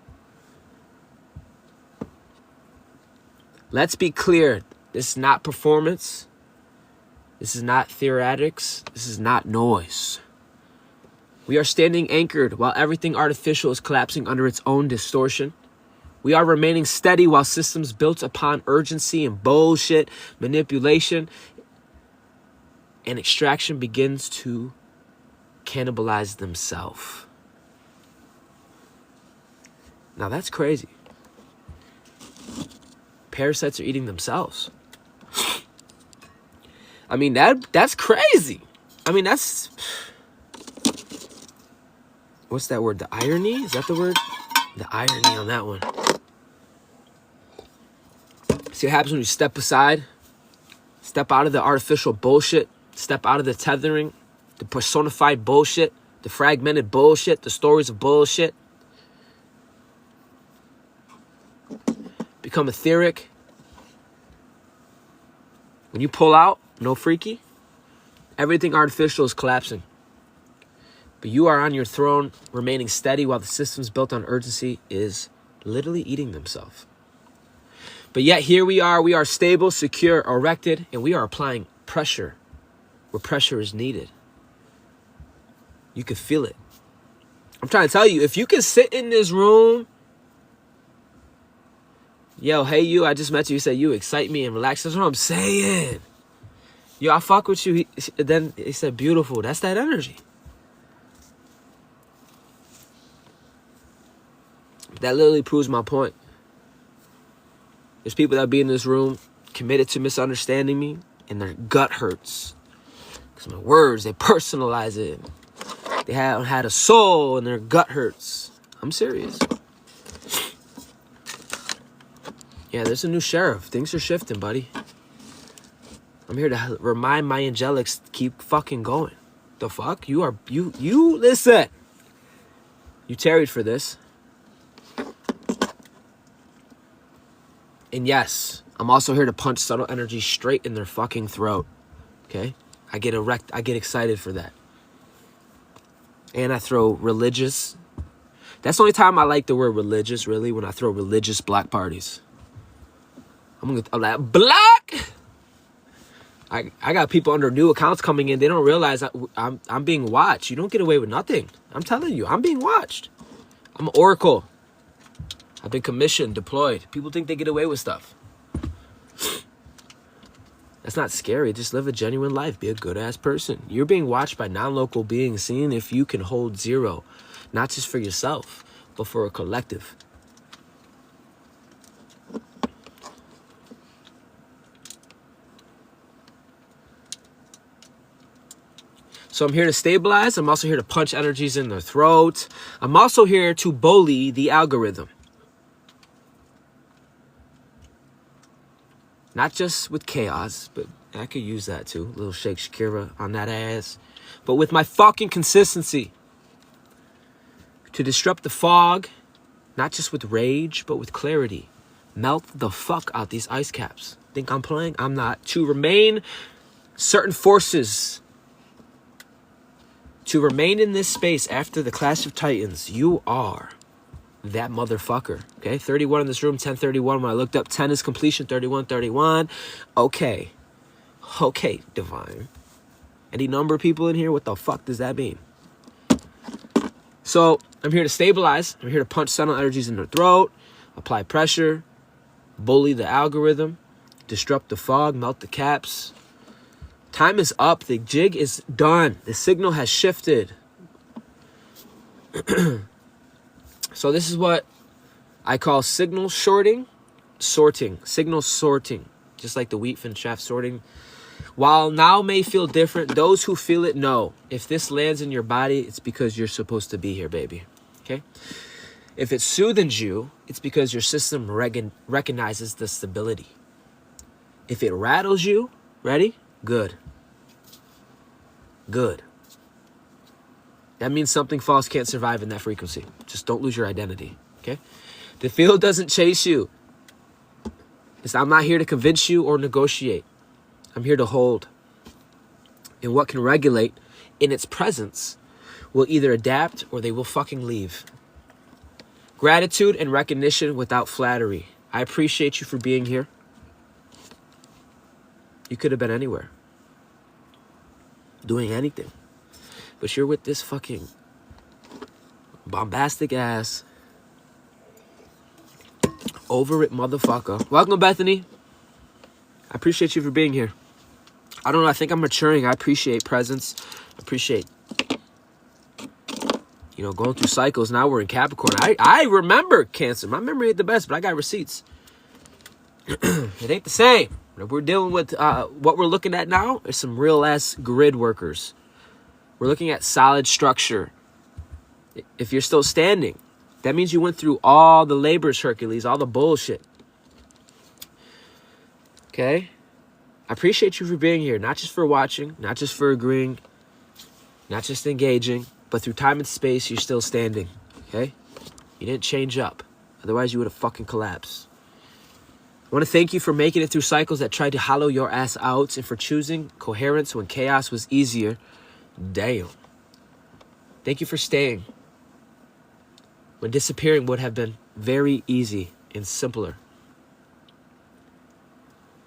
Let's be clear. This is not performance. This is not theoretics. This is not noise. We are standing anchored while everything artificial is collapsing under its own distortion. We are remaining steady while systems built upon urgency and bullshit, manipulation, and extraction begins to cannibalize themselves. Now that's crazy. Parasites are eating themselves. I mean, that's crazy. I mean, that's... What's that word? The irony? Is that the word? The irony on that one. See what happens when you step aside? Step out of the artificial bullshit. Step out of the tethering. The personified bullshit. The fragmented bullshit. The stories of bullshit. Become etheric. When you pull out, no freaky. Everything artificial is collapsing. But you are on your throne, remaining steady while the systems built on urgency is literally eating themselves. But yet here we are stable, secure, erected, and we are applying pressure where pressure is needed. You can feel it. I'm trying to tell you, if you can sit in this room, yo, hey you, I just met you, said you excite me and relax. That's what I'm saying. Yo, I fuck with you. Then he said, beautiful. That's that energy. That literally proves my point. There's people that be in this room committed to misunderstanding me, and their gut hurts. Because my words, they personalize it. They haven't had a soul, and their gut hurts. I'm serious. Yeah, there's a new sheriff. Things are shifting, buddy. I'm here to remind my angelics to keep fucking going. The fuck? You listen. You tarried for this. And yes, I'm also here to punch subtle energy straight in their fucking throat. Okay? I get erect. I get excited for that. And I throw religious. That's the only time I like the word religious, really, when I throw religious black parties. I'm black. I got people under new accounts coming in. They don't realize I'm being watched. You don't get away with nothing. I'm telling you, I'm being watched. I'm an oracle. I've been commissioned, deployed. People think they get away with stuff. That's not scary. Just live a genuine life. Be a good-ass person. You're being watched by non-local beings, seeing if you can hold zero. Not just for yourself, but for a collective. So I'm here to stabilize. I'm also here to punch energies in their throat. I'm also here to bully the algorithm. Not just with chaos, but I could use that too. A little Shake Shakira on that ass. But with my fucking consistency. To disrupt the fog, not just with rage, but with clarity. Melt the fuck out these ice caps. Think I'm playing? I'm not. To remain certain forces. To remain in this space after the Clash of Titans, you are that motherfucker. Okay, 31 in this room, 1031. When I looked up, 10 is completion, 31. Okay, divine. Any number of people in here? What the fuck does that mean? So I'm here to stabilize. I'm here to punch subtle energies in their throat, apply pressure, bully the algorithm, disrupt the fog, melt the caps. Time is up. The jig is done. The signal has shifted. So this is what I call signal sorting, signal sorting, just like the wheat from chaff sorting. While now may feel different, those who feel it know. If this lands in your body, it's because you're supposed to be here, baby. Okay? If it soothes you, it's because your system recognizes the stability. If it rattles you, ready? Good. Good. That means something false can't survive in that frequency. Just don't lose your identity, okay? The field doesn't chase you. I'm not here to convince you or negotiate. I'm here to hold. And what can regulate in its presence will either adapt or they will fucking leave. Gratitude and recognition without flattery. I appreciate you for being here. You could have been anywhere. Doing anything. But you're with this fucking bombastic ass over it motherfucker. Welcome, Bethany. I appreciate you for being here. I don't know, I think I'm maturing. I appreciate presence. I appreciate, you know, going through cycles. Now we're in Capricorn. I remember Cancer. My memory ain't the best, but I got receipts. It ain't the same. We're dealing with what we're looking at now is some real ass grid workers. We're looking at solid structure. If you're still standing, that means you went through all the labors, Hercules, all the bullshit. Okay? I appreciate you for being here, not just for watching, not just for agreeing, not just engaging, but through time and space, you're still standing. Okay? You didn't change up. Otherwise, you would have fucking collapsed. I want to thank you for making it through cycles that tried to hollow your ass out and for choosing coherence when chaos was easier. Damn. Thank you for staying when disappearing would have been very easy and simpler.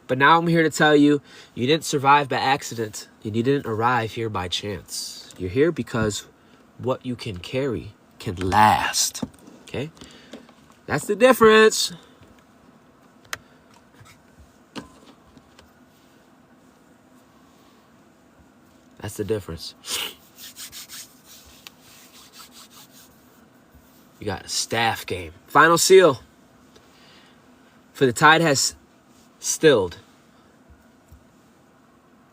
But now I'm here to tell you, you didn't survive by accident and you didn't arrive here by chance. You're here because what you can carry can last. Okay? That's the difference. That's the difference. You got a staff game. Final seal. For the tide has stilled.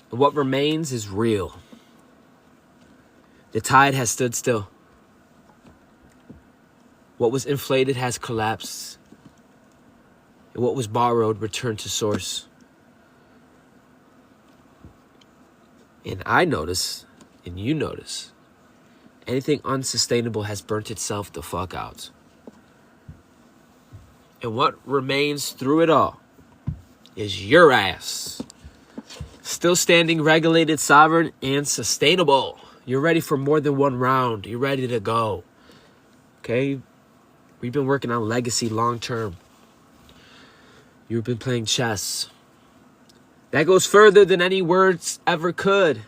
And what remains is real. The tide has stood still. What was inflated has collapsed. And what was borrowed returned to source. And I notice, and you notice, anything unsustainable has burnt itself the fuck out. And what remains through it all is your ass. Still standing, regulated, sovereign, and sustainable. You're ready for more than one round. You're ready to go. Okay? We've been working on legacy long term. You've been playing chess. That goes further than any words ever could.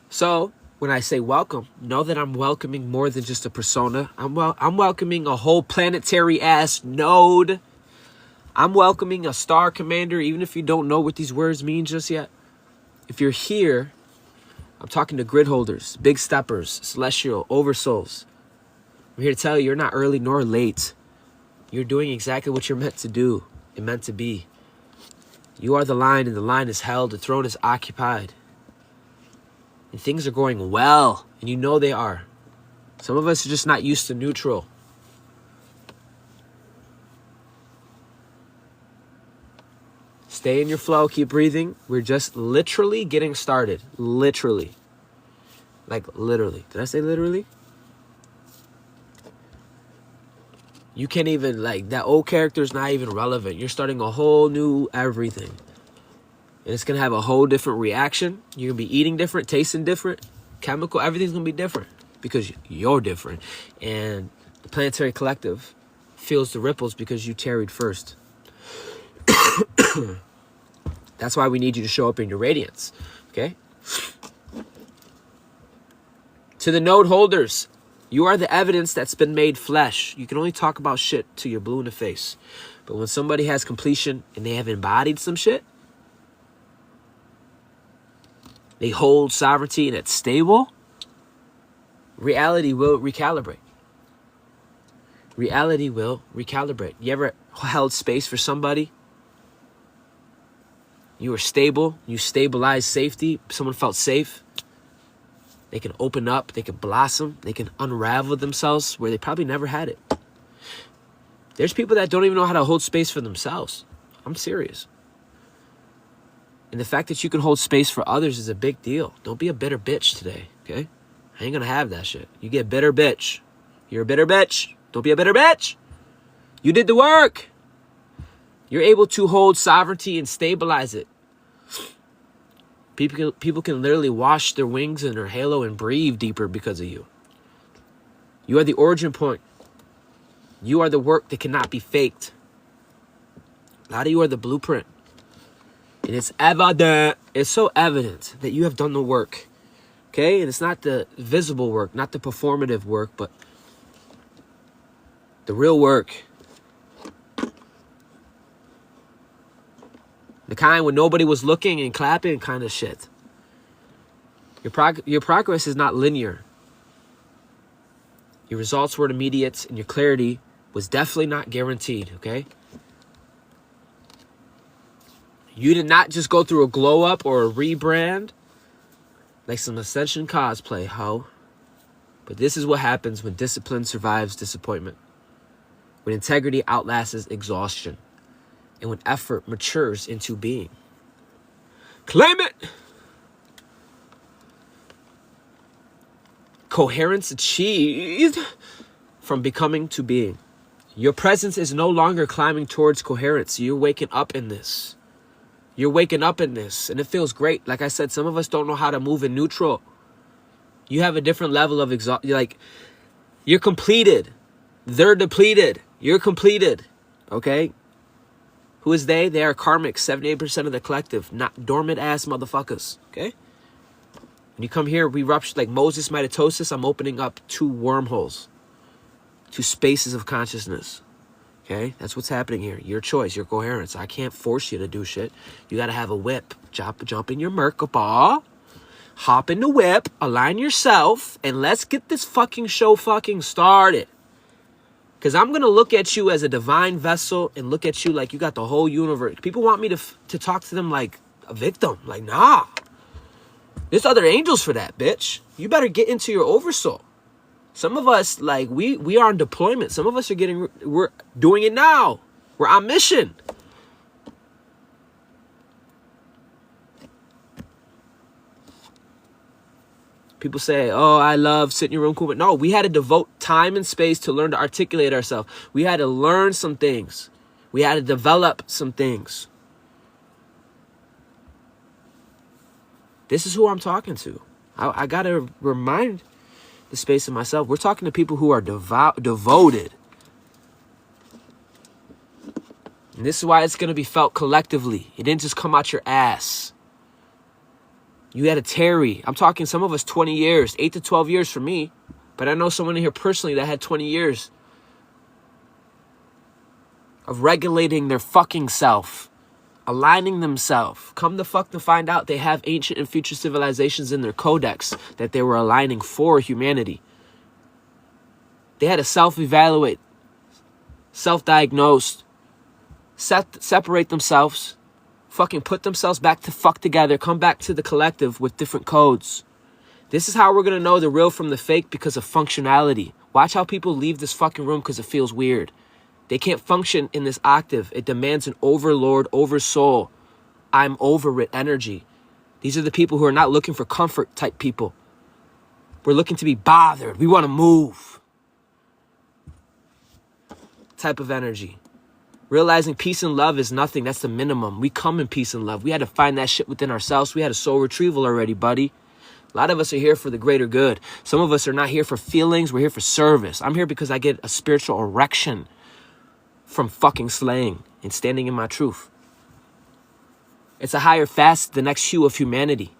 So, when I say welcome, know that I'm welcoming more than just a persona. I'm welcoming a whole planetary ass node. I'm welcoming a star commander, even if you don't know what these words mean just yet. If you're here, I'm talking to grid holders, big steppers, celestial, oversouls. I'm here to tell you, you're not early nor late. You're doing exactly what you're meant to do and meant to be. You are the line, and the line is held. The throne is occupied. And things are going well, and you know they are. Some of us are just not used to neutral. Stay in your flow. Keep breathing. We're just literally getting started. Literally. Like, literally. Did I say literally? You can't even, like, that old character is not even relevant. You're starting a whole new everything. And it's going to have a whole different reaction. You're going to be eating different, tasting different, chemical, everything's going to be different because you're different. And the planetary collective feels the ripples because you tarried first. That's why we need you to show up in your radiance. Okay? To the node holders, you are the evidence that's been made flesh. You can only talk about shit till you're blue in the face. But when somebody has completion and they have embodied some shit, they hold sovereignty and it's stable, reality will recalibrate. reality will recalibrate. You ever held space for somebody? You were stable. You stabilized safety. Someone felt safe. They can open up. They can blossom. They can unravel themselves where they probably never had it. There's people that don't even know how to hold space for themselves. I'm serious. And the fact that you can hold space for others is a big deal. Don't be a bitter bitch today, okay? I ain't gonna have that shit. You get bitter bitch. You're a bitter bitch. Don't be a bitter bitch. You did the work. You're able to hold sovereignty and stabilize it. People can literally wash their wings in their halo and breathe deeper because of you. You are the origin point. You are the work that cannot be faked. A lot of you are the blueprint. And it's evident. It's so evident that you have done the work. Okay? And it's not the visible work, not the performative work, but the real work. The kind when nobody was looking and clapping kind of shit. Your progress is not linear. Your results weren't immediate, and your clarity was definitely not guaranteed, okay? You did not just go through a glow up or a rebrand like some ascension cosplay, ho. But this is what happens when discipline survives disappointment. When integrity outlasts exhaustion. And when effort matures into being. Claim it! Coherence achieved from becoming to being. Your presence is no longer climbing towards coherence. You're waking up in this. You're waking up in this. And it feels great. Like I said, some of us don't know how to move in neutral. You have a different level of exhaustion. Like, you're completed. They're depleted. You're completed. Okay? Who is they? They are karmic. 78% of the collective. Not dormant ass motherfuckers. Okay? When you come here, we rupture like Moses mitosis. I'm opening up 2 wormholes. 2 spaces of consciousness. Okay? That's what's happening here. Your choice, your coherence. I can't force you to do shit. You got to have a whip. Jump in your Merkabah. Hop in the whip. Align yourself. And let's get this fucking show fucking started. Because I'm going to look at you as a divine vessel and look at you like you got the whole universe. People want me to talk to them like a victim. Like, nah. There's other angels for that, bitch. You better get into your oversoul. Some of us, like, we are on deployment. Some of us we're doing it now. We're on mission. People say, oh, I love sitting in your room cool. But no, we had to devote time and space to learn to articulate ourselves. We had to learn some things. We had to develop some things. This is who I'm talking to. I got to remind the space of myself. We're talking to people who are devoted. And this is why it's going to be felt collectively. It didn't just come out your ass. You had to tarry. I'm talking some of us 20 years, 8 to 12 years for me. But I know someone in here personally that had 20 years of regulating their fucking self, aligning themselves. Come the fuck to find out they have ancient and future civilizations in their codex that they were aligning for humanity. They had to self-evaluate, self-diagnose, separate themselves, fucking put themselves back to fuck together, come back to the collective with different codes. This is how we're going to know the real from the fake because of functionality. Watch how people leave this fucking room because it feels weird. They can't function in this octave. It demands an overlord, oversoul, I'm over it energy. These are the people who are not looking for comfort type people. We're looking to be bothered. We want to move. Type of energy. Realizing peace and love is nothing. That's the minimum. We come in peace and love. We had to find that shit within ourselves. We had a soul retrieval already, buddy. A lot of us are here for the greater good. Some of us are not here for feelings. We're here for service. I'm here because I get a spiritual erection from fucking slaying and standing in my truth. It's a higher fast, the next hue of humanity.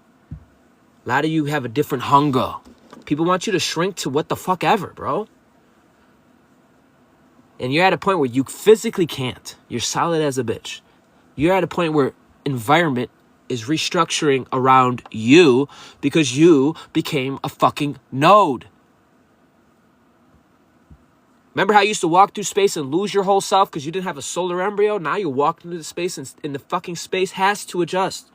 A lot of you have a different hunger. People want you to shrink to what the fuck ever, bro. And you're at a point where you physically can't. You're solid as a bitch. You're at a point where environment is restructuring around you because you became a fucking node. Remember how you used to walk through space and lose your whole self because you didn't have a solar embryo? Now you're walking into the space and the fucking space has to adjust.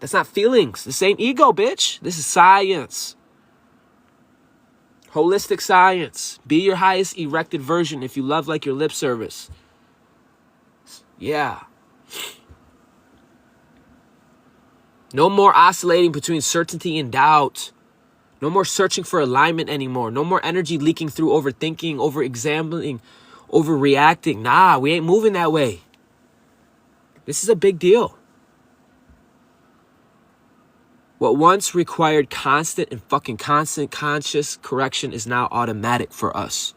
That's not feelings. This ain't ego, bitch. This is science. Holistic science. Be your highest erected version if you love like your lip service. Yeah. No more oscillating between certainty and doubt. No more searching for alignment anymore. No more energy leaking through overthinking, over-examining, overreacting. Nah, we ain't moving that way. This is a big deal. What once required constant and fucking constant conscious correction is now automatic for us.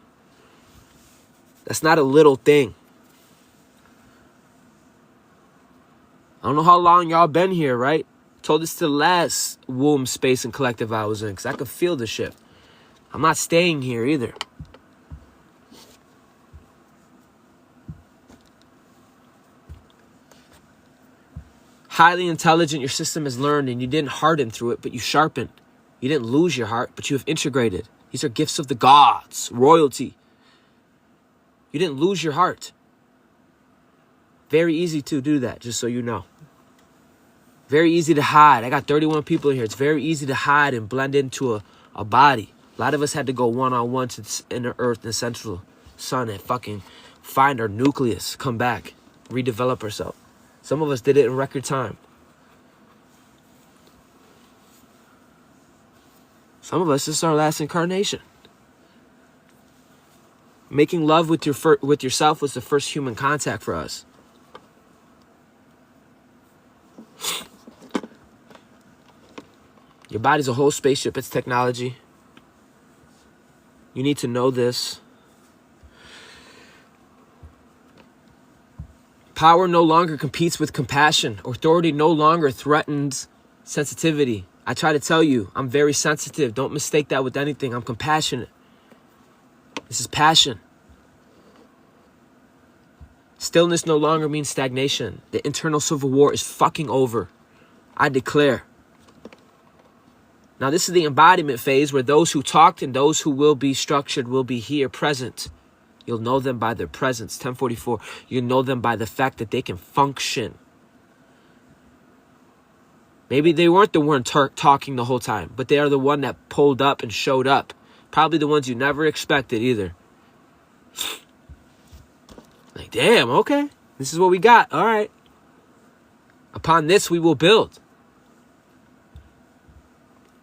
That's not a little thing. I don't know how long y'all been here, right? Told this to the last womb, space, and collective I was in, because I could feel the shit. I'm not staying here either. Highly intelligent, your system has learned, and you didn't harden through it, but you sharpened. You didn't lose your heart, but you have integrated. These are gifts of the gods, royalty. You didn't lose your heart. Very easy to do that, just so you know. Very easy to hide. I got 31 people in here. It's very easy to hide and blend into a body. A lot of us had to go one-on-one to the inner earth and central sun and fucking find our nucleus, come back, redevelop ourselves. Some of us did it in record time. Some of us, this is our last incarnation. Making love with yourself was the first human contact for us. Your body's a whole spaceship. It's technology. You need to know this. Power no longer competes with compassion. Authority no longer threatens sensitivity. I try to tell you, I'm very sensitive. Don't mistake that with anything. I'm compassionate. This is passion. Stillness no longer means stagnation. The internal civil war is fucking over. I declare. Now, this is the embodiment phase where those who talked and those who will be structured will be here present. You'll know them by their presence. 1044. You know them by the fact that they can function. Maybe they weren't the one talking the whole time, but they are the one that pulled up and showed up. Probably the ones you never expected either. Like, damn, okay. This is what we got. All right. Upon this, we will build.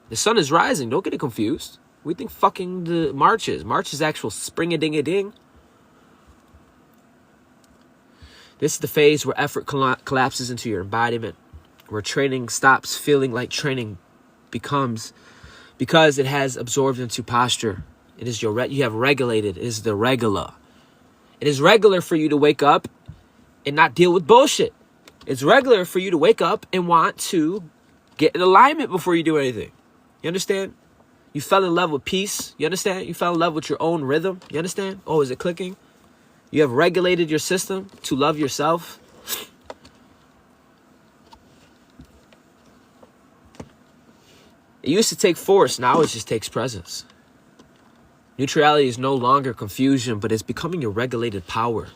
The sun is rising. Don't get it confused. We think fucking the March is. March is actual spring-a-ding-a-ding. This is the phase where effort collapses into your embodiment. Where training stops feeling like training becomes, because it has absorbed into posture. It is you have regulated. It is the regular. It is regular for you to wake up and not deal with bullshit. It's regular for you to wake up and want to get in alignment before you do anything. You understand? You fell in love with peace. You understand? You fell in love with your own rhythm. You understand? Oh, is it clicking? You have regulated your system to love yourself. It used to take force. Now it just takes presence. Neutrality is no longer confusion, but it's becoming a regulated power.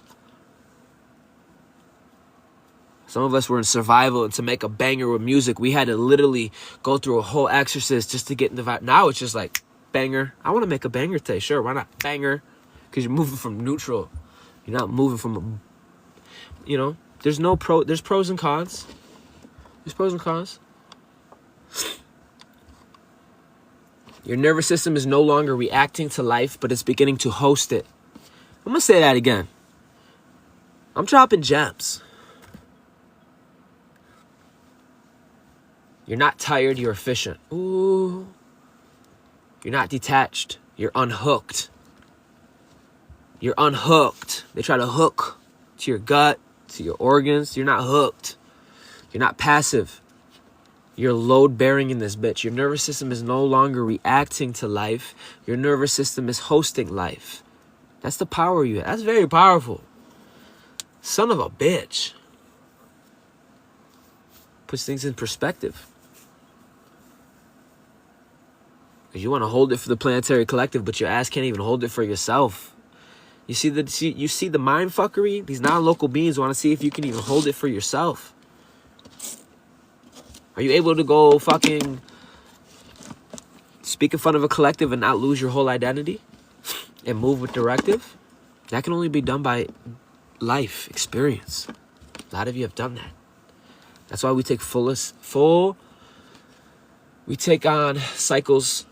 Some of us were in survival, and to make a banger with music, we had to literally go through a whole exorcist just to get in the vibe. Now it's just like, banger. I want to make a banger today. Sure, why not? Banger. Because you're moving from neutral. You're not moving from, there's pros and cons. There's pros and cons. Your nervous system is no longer reacting to life, but it's beginning to host it. I'm going to say that again. I'm dropping gems. You're not tired, you're efficient. Ooh. You're not detached, you're unhooked. You're unhooked. They try to hook to your gut, to your organs. You're not hooked. You're not passive. You're load-bearing in this bitch. Your nervous system is no longer reacting to life. Your nervous system is hosting life. That's the power you have. That's very powerful. Son of a bitch. Puts things in perspective. Because you want to hold it for the planetary collective, but your ass can't even hold it for yourself. You see the mind fuckery? These non-local beings want to see if you can even hold it for yourself. Are you able to go fucking speak in front of a collective and not lose your whole identity? And move with directive? That can only be done by life experience. A lot of you have done that. That's why we take we take on cycles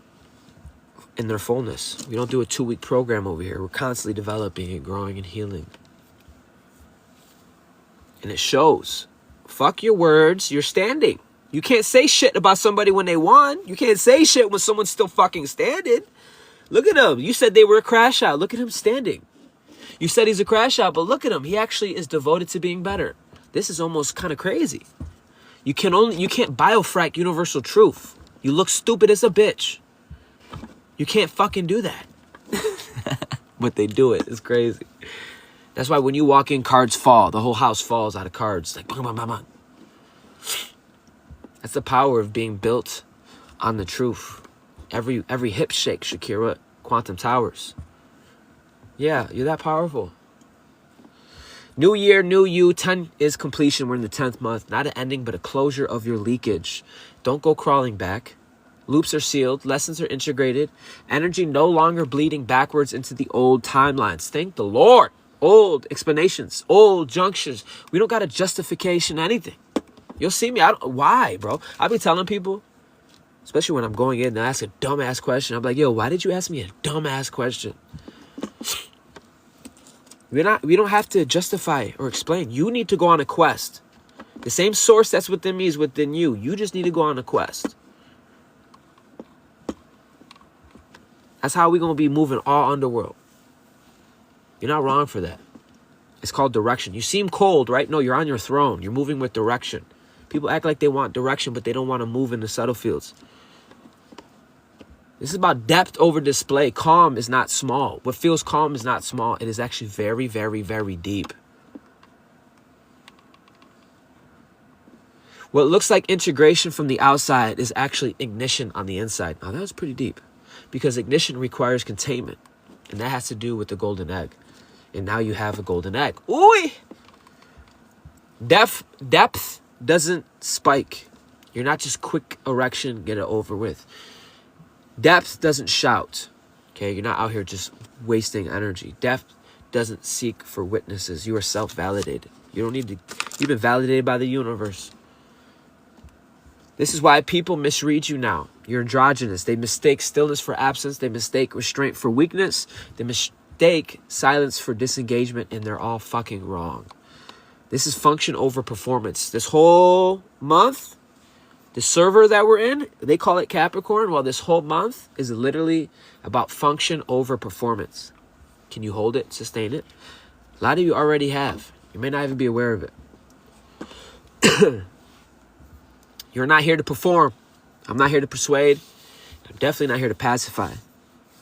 in their fullness. We don't do a 2-week program over here. We're constantly developing and growing and healing. And it shows. Fuck your words, you're standing. You can't say shit about somebody when they won. You can't say shit when someone's still fucking standing. Look at him. You said they were a crash out. Look at him standing. You said he's a crash out, but look at him. He actually is devoted to being better. This is almost kind of crazy. You can't biofrac universal truth. You look stupid as a bitch. You can't fucking do that. But they do it. It's crazy. That's why when you walk in, cards fall. The whole house falls out of cards. Like, bang, bang, bang, bang. That's the power of being built on the truth. Every hip shake, Shakira. Quantum towers. Yeah, you're that powerful. New year, new you. 10 is completion. We're in the 10th month. Not an ending, but a closure of your leakage. Don't go crawling back. Loops are sealed. Lessons are integrated. Energy no longer bleeding backwards into the old timelines. Thank the Lord. Old explanations. Old junctures. We don't got a justification, anything. You'll see me. Why, bro? I'll be telling people, especially when I'm going in and ask a dumbass question. I'm like, yo, why did you ask me a dumbass question? We don't have to justify or explain. You need to go on a quest. The same source that's within me is within you. You just need to go on a quest. That's how we're going to be moving all underworld. You're not wrong for that. It's called direction. You seem cold, right? No, you're on your throne. You're moving with direction. People act like they want direction, but they don't want to move in the subtle fields. This is about depth over display. Calm is not small. What feels calm is not small. It is actually very, very, very deep. What looks like integration from the outside is actually ignition on the inside. Now, that was pretty deep. Because ignition requires containment. And that has to do with the golden egg. And now you have a golden egg. Ooh! Depth doesn't spike. You're not just quick erection, get it over with. Depth doesn't shout. Okay, you're not out here just wasting energy. Depth doesn't seek for witnesses. You are self-validated. You don't need to. You've been validated by the universe. This is why people misread you now. You're androgynous. They mistake stillness for absence. They mistake restraint for weakness. They mistake silence for disengagement, and they're all fucking wrong. This is function over performance. This whole month, the server that we're in, they call it Capricorn. Well, this whole month is literally about function over performance. Can you hold it, sustain it? A lot of you already have. You may not even be aware of it. You're not here to perform. I'm not here to persuade. I'm definitely not here to pacify.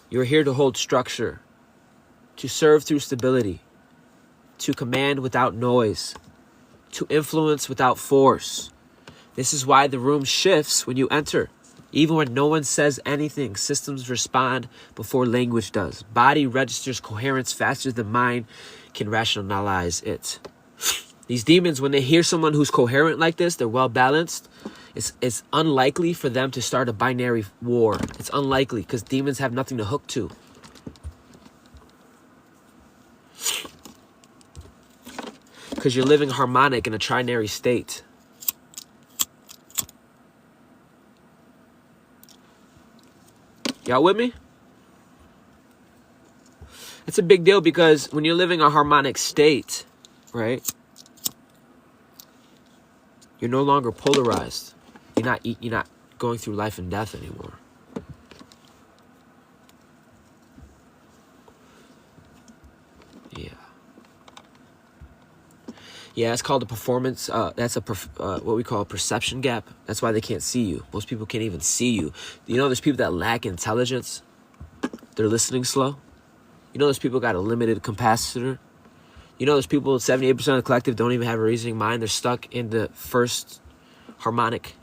You're here to hold structure, to serve through stability, to command without noise, to influence without force. This is why the room shifts when you enter. Even when no one says anything, systems respond before language does. Body registers coherence faster than mind can rationalize it. These demons, when they hear someone who's coherent like this, they're well balanced, it's unlikely for them to start a binary war. It's unlikely because demons have nothing to hook to. Because you're living harmonic in a trinary state. Y'all with me? It's a big deal because when you're living a harmonic state, right? You're no longer polarized. You're not going through life and death anymore. Yeah, it's called a performance. That's what we call a perception gap. That's why they can't see you. Most people can't even see you. You know, there's people that lack intelligence. They're listening slow. You know, there's people got a limited capacitor. You know, there's people, 78% of the collective don't even have a reasoning mind. They're stuck in the first harmonics.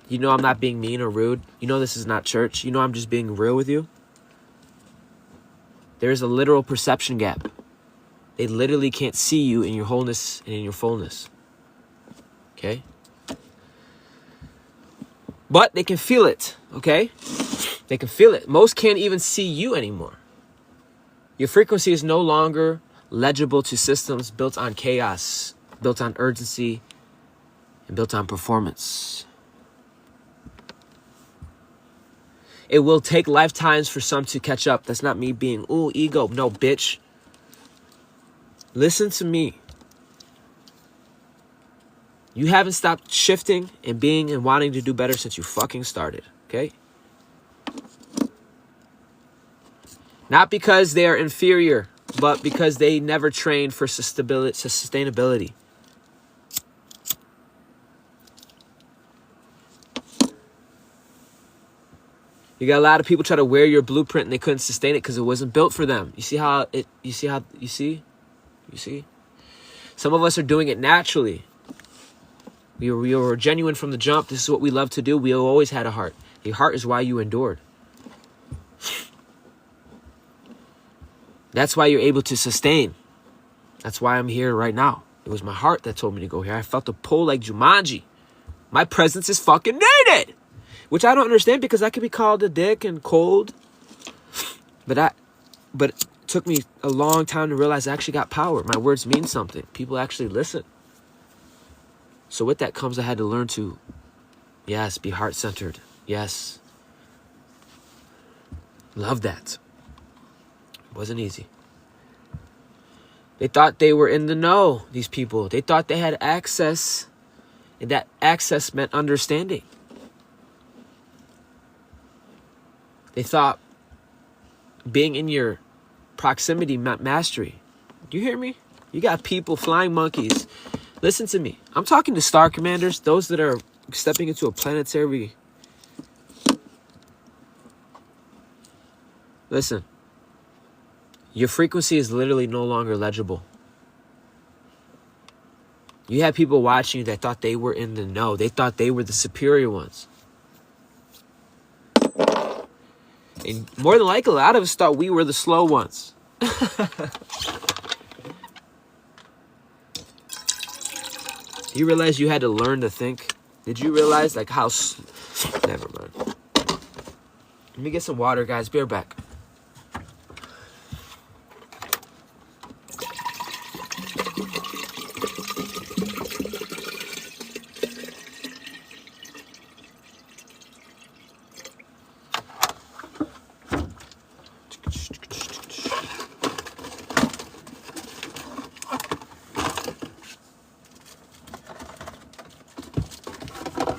You know I'm not being mean or rude. You know this is not church. You know I'm just being real with you. There is a literal perception gap. They literally can't see you in your wholeness and in your fullness. Okay? But they can feel it, okay? They can feel it. Most can't even see you anymore. Your frequency is no longer legible to systems built on chaos, built on urgency, and built on performance. It will take lifetimes for some to catch up. That's not me being, ooh, ego. No, bitch. Listen to me. You haven't stopped shifting and being and wanting to do better since you fucking started, okay? Not because they are inferior, but because they never trained for sustainability. You got a lot of people try to wear your blueprint and they couldn't sustain it because it wasn't built for them. You see? Some of us are doing it naturally. We were genuine from the jump. This is what we love to do. We always had a heart. Your heart is why you endured. That's why you're able to sustain. That's why I'm here right now. It was my heart that told me to go here. I felt the pull like Jumanji. My presence is fucking needed. Which I don't understand because I could be called a dick and cold. But it took me a long time to realize I actually got power. My words mean something. People actually listen. So with that comes I had to learn to, yes, be heart-centered. Yes. Love that. It wasn't easy. They thought they were in the know, these people. They thought they had access, and that access meant understanding. They thought being in your proximity meant mastery. Do you hear me? You got people, flying monkeys. Listen to me. I'm talking to star commanders, those that are stepping into a planetary. Listen. Your frequency is literally no longer legible. You had people watching you that thought they were in the know. They thought they were the superior ones. And more than likely, a lot of us thought we were the slow ones. You realize you had to learn to think? Did you realize like how... Never mind. Let me get some water, guys. Be right back.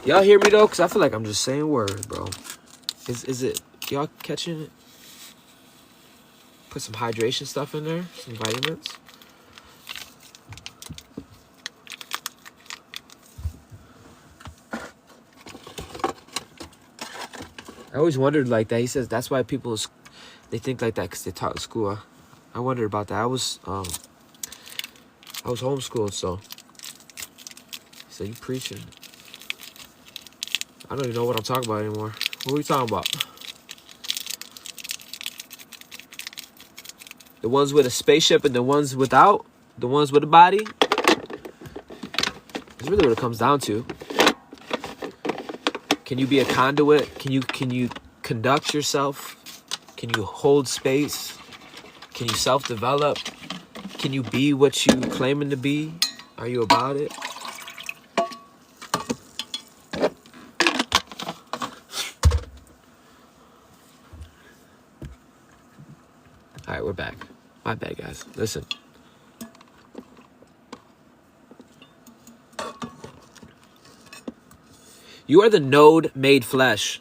Y'all hear me though? Because I feel like I'm just saying words, bro. Is it... Y'all catching it? Put some hydration stuff in there. Some vitamins. I always wondered like that. He says that's why people... They think like that because they taught in school. I wondered about that. I was homeschooled, so... So you preaching... I don't even know what I'm talking about anymore. What are we talking about? The ones with a spaceship and the ones without? The ones with a body? That's really what it comes down to. Can you be a conduit? Can you conduct yourself? Can you hold space? Can you self-develop? Can you be what you claiming to be? Are you about it? All right, we're back. My bad, guys. Listen. You are the node made flesh.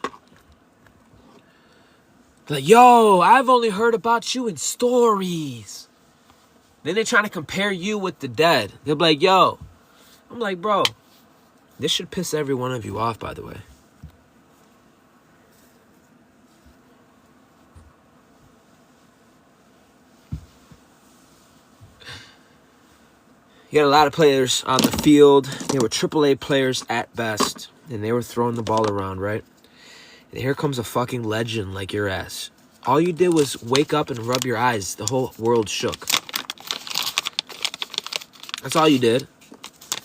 Like, yo, I've only heard about you in stories. Then they're trying to compare you with the dead. They're like, yo. I'm like, bro, this should piss every one of you off, by the way. You got a lot of players on the field. They were AAA players at best. And they were throwing the ball around, right? And here comes a fucking legend like your ass. All you did was wake up and rub your eyes. The whole world shook. That's all you did.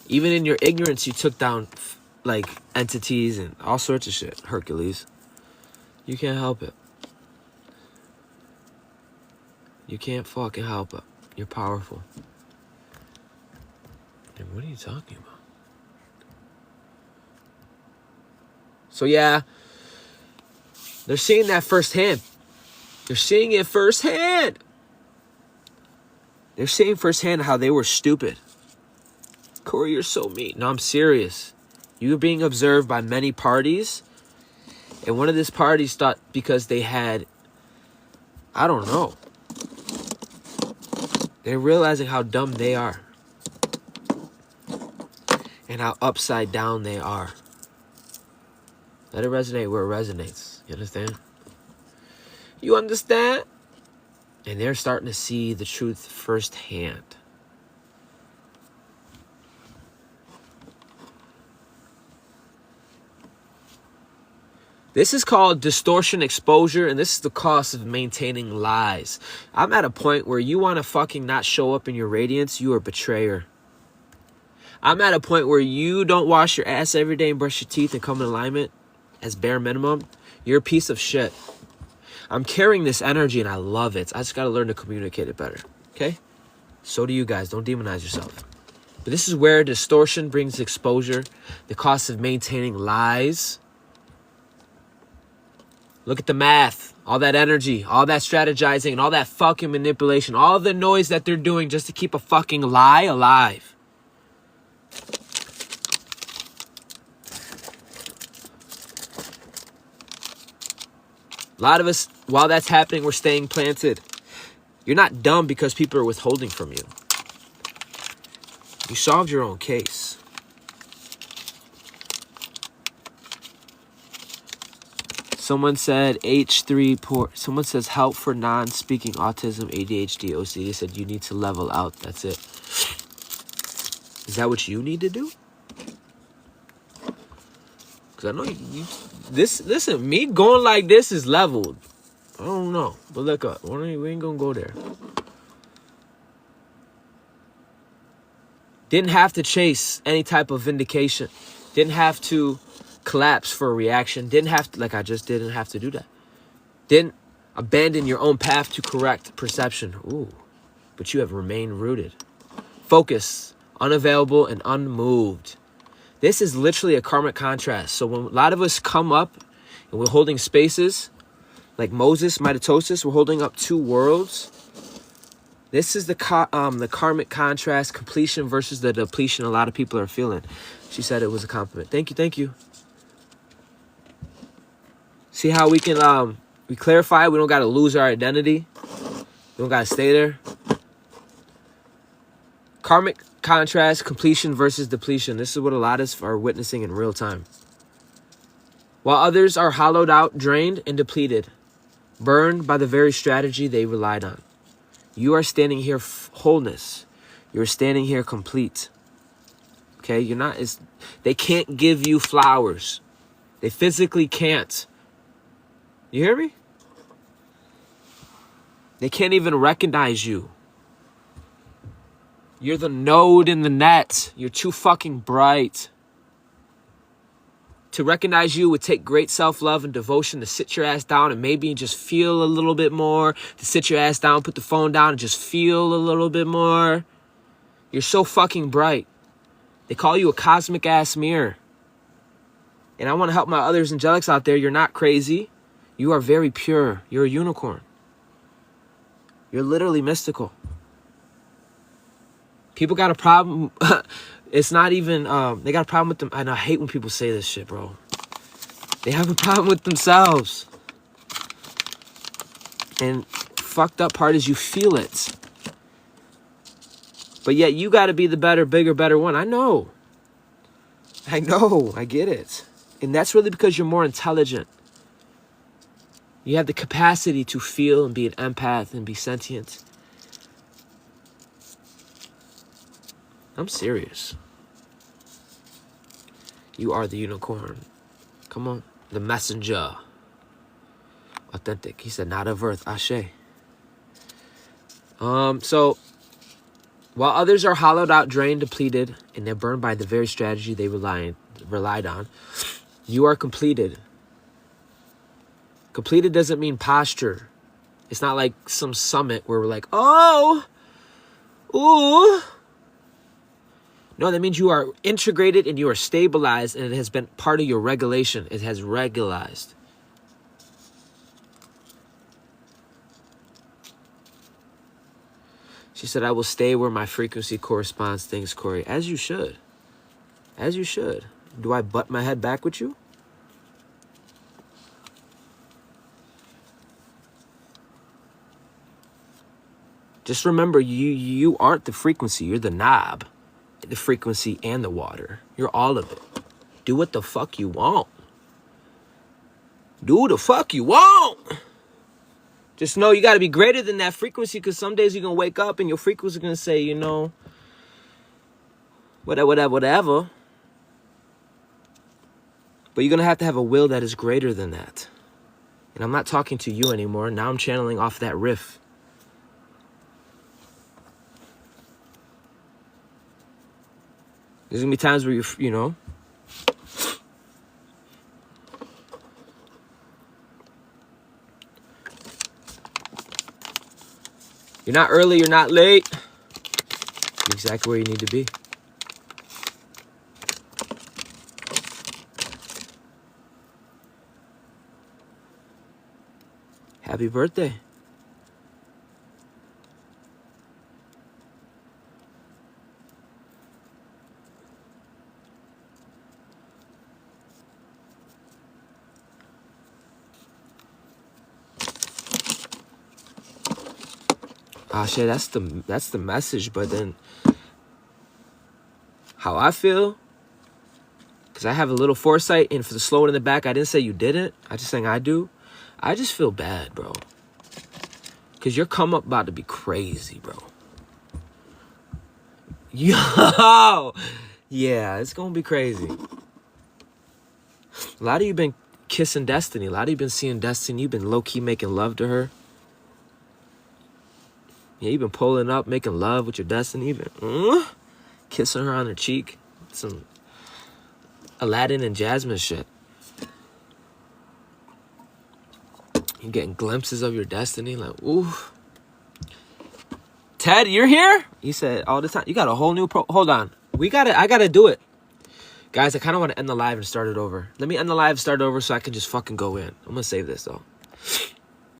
Even in your ignorance, you took down, like, entities and all sorts of shit. Hercules. You can't help it. You can't fucking help it. You're powerful. And what are you talking about? So yeah, they're seeing that firsthand. They're seeing it firsthand. They're seeing firsthand how they were stupid. Corey, you're so mean. No, I'm serious. You were being observed by many parties. And one of these parties thought because they had, I don't know. They're realizing how dumb they are. And how upside down they are. Let it resonate where it resonates. You understand? You understand? And they're starting to see the truth firsthand. This is called distortion exposure, and this is the cost of maintaining lies. I'm at a point where you want to fucking not show up in your radiance, you are a betrayer. I'm at a point where you don't wash your ass every day and brush your teeth and come in alignment as bare minimum. You're a piece of shit. I'm carrying this energy and I love it. I just got to learn to communicate it better. Okay? So do you guys. Don't demonize yourself. But this is where distortion brings exposure. The cost of maintaining lies. Look at the math. All that energy. All that strategizing. And all that fucking manipulation. All the noise that they're doing just to keep a fucking lie alive. A lot of us, while that's happening, we're staying planted. You're not dumb because people are withholding from you. You solved your own case. Someone said H3 poor. Someone says help for non-speaking autism, ADHD, OCD. They said you need to level out. That's it. Is that what you need to do? Because I know listen, me going like this is leveled. I don't know. But look up. We ain't going to go there. Didn't have to chase any type of vindication. Didn't have to collapse for a reaction. Didn't have to, like I just didn't have to do that. Didn't abandon your own path to correct perception. Ooh. But you have remained rooted. Focus. Unavailable and unmoved. This is literally a karmic contrast. So when a lot of us come up and we're holding spaces, like Moses, mitosis, we're holding up two worlds. This is the karmic contrast, completion versus the depletion a lot of people are feeling. She said it was a compliment. Thank you, thank you. See how we can we clarify? We don't got to lose our identity. We don't got to stay there. Karmic contrast, completion versus depletion. This is what a lot of us are witnessing in real time. While others are hollowed out, drained, and depleted, burned by the very strategy they relied on. You are standing here wholeness. You're standing here complete. Okay? You're not they can't give you flowers. They physically can't. You hear me? They can't even recognize you. You're the node in the net. You're too fucking bright. To recognize you would take great self-love and devotion to sit your ass down and maybe just feel a little bit more. To sit your ass down, put the phone down and just feel a little bit more. You're so fucking bright. They call you a cosmic ass mirror. And I want to help my others angelics out there. You're not crazy. You are very pure. You're a unicorn. You're literally mystical. People got a problem. It's not even, they got a problem with them. And I hate when people say this shit, bro. They have a problem with themselves. And fucked up part is you feel it. But yet you got to be the better, bigger, better one. I know. I get it. And that's really because you're more intelligent. You have the capacity to feel and be an empath and be sentient. I'm serious. You are the unicorn. Come on. The messenger. Authentic. He said, not of earth. Ashe. So, while others are hollowed out, drained, depleted, and they're burned by the very strategy they relied on, you are completed. Completed doesn't mean posture. It's not like some summit where we're like, oh, ooh. No, that means you are integrated and you are stabilized, and it has been part of your regulation. It has regularized. She said, I will stay where my frequency corresponds. Thanks, Corey. As you should. As you should. Do I butt my head back with you? Just remember, you aren't the frequency. You're the knob. The frequency and the water. You're all of it. Do what the fuck you want. Do the fuck you want. Just know you got to be greater than that frequency, because some days you're going to wake up and your frequency is going to say, you know, whatever. But you're going to have a will that is greater than that. And I'm not talking to you anymore. Now I'm channeling off that riff. There's going to be times where you know, you're not early, you're not late. You're exactly where you need to be. Happy birthday. Ashe, that's the message. But then how I feel, because I have a little foresight, and for the slow it in the back, I didn't say you didn't. I just saying I do. I just feel bad, bro. Because your come up about to be crazy, bro. Yo! Yeah, it's going to be crazy. A lot of you been kissing Destiny. A lot of you been seeing Destiny. You've been low-key making love to her. Yeah, you've been pulling up, making love with your Destiny. You've been kissing her on her cheek. Some Aladdin and Jasmine shit. You're getting glimpses of your Destiny. Like, ooh. Ted, you're here? He said all the time. You got a whole new Hold on. I gotta do it. Guys, I kind of want to end the live and start it over. Let me end the live, start over so I can just fucking go in. I'm gonna save this, though.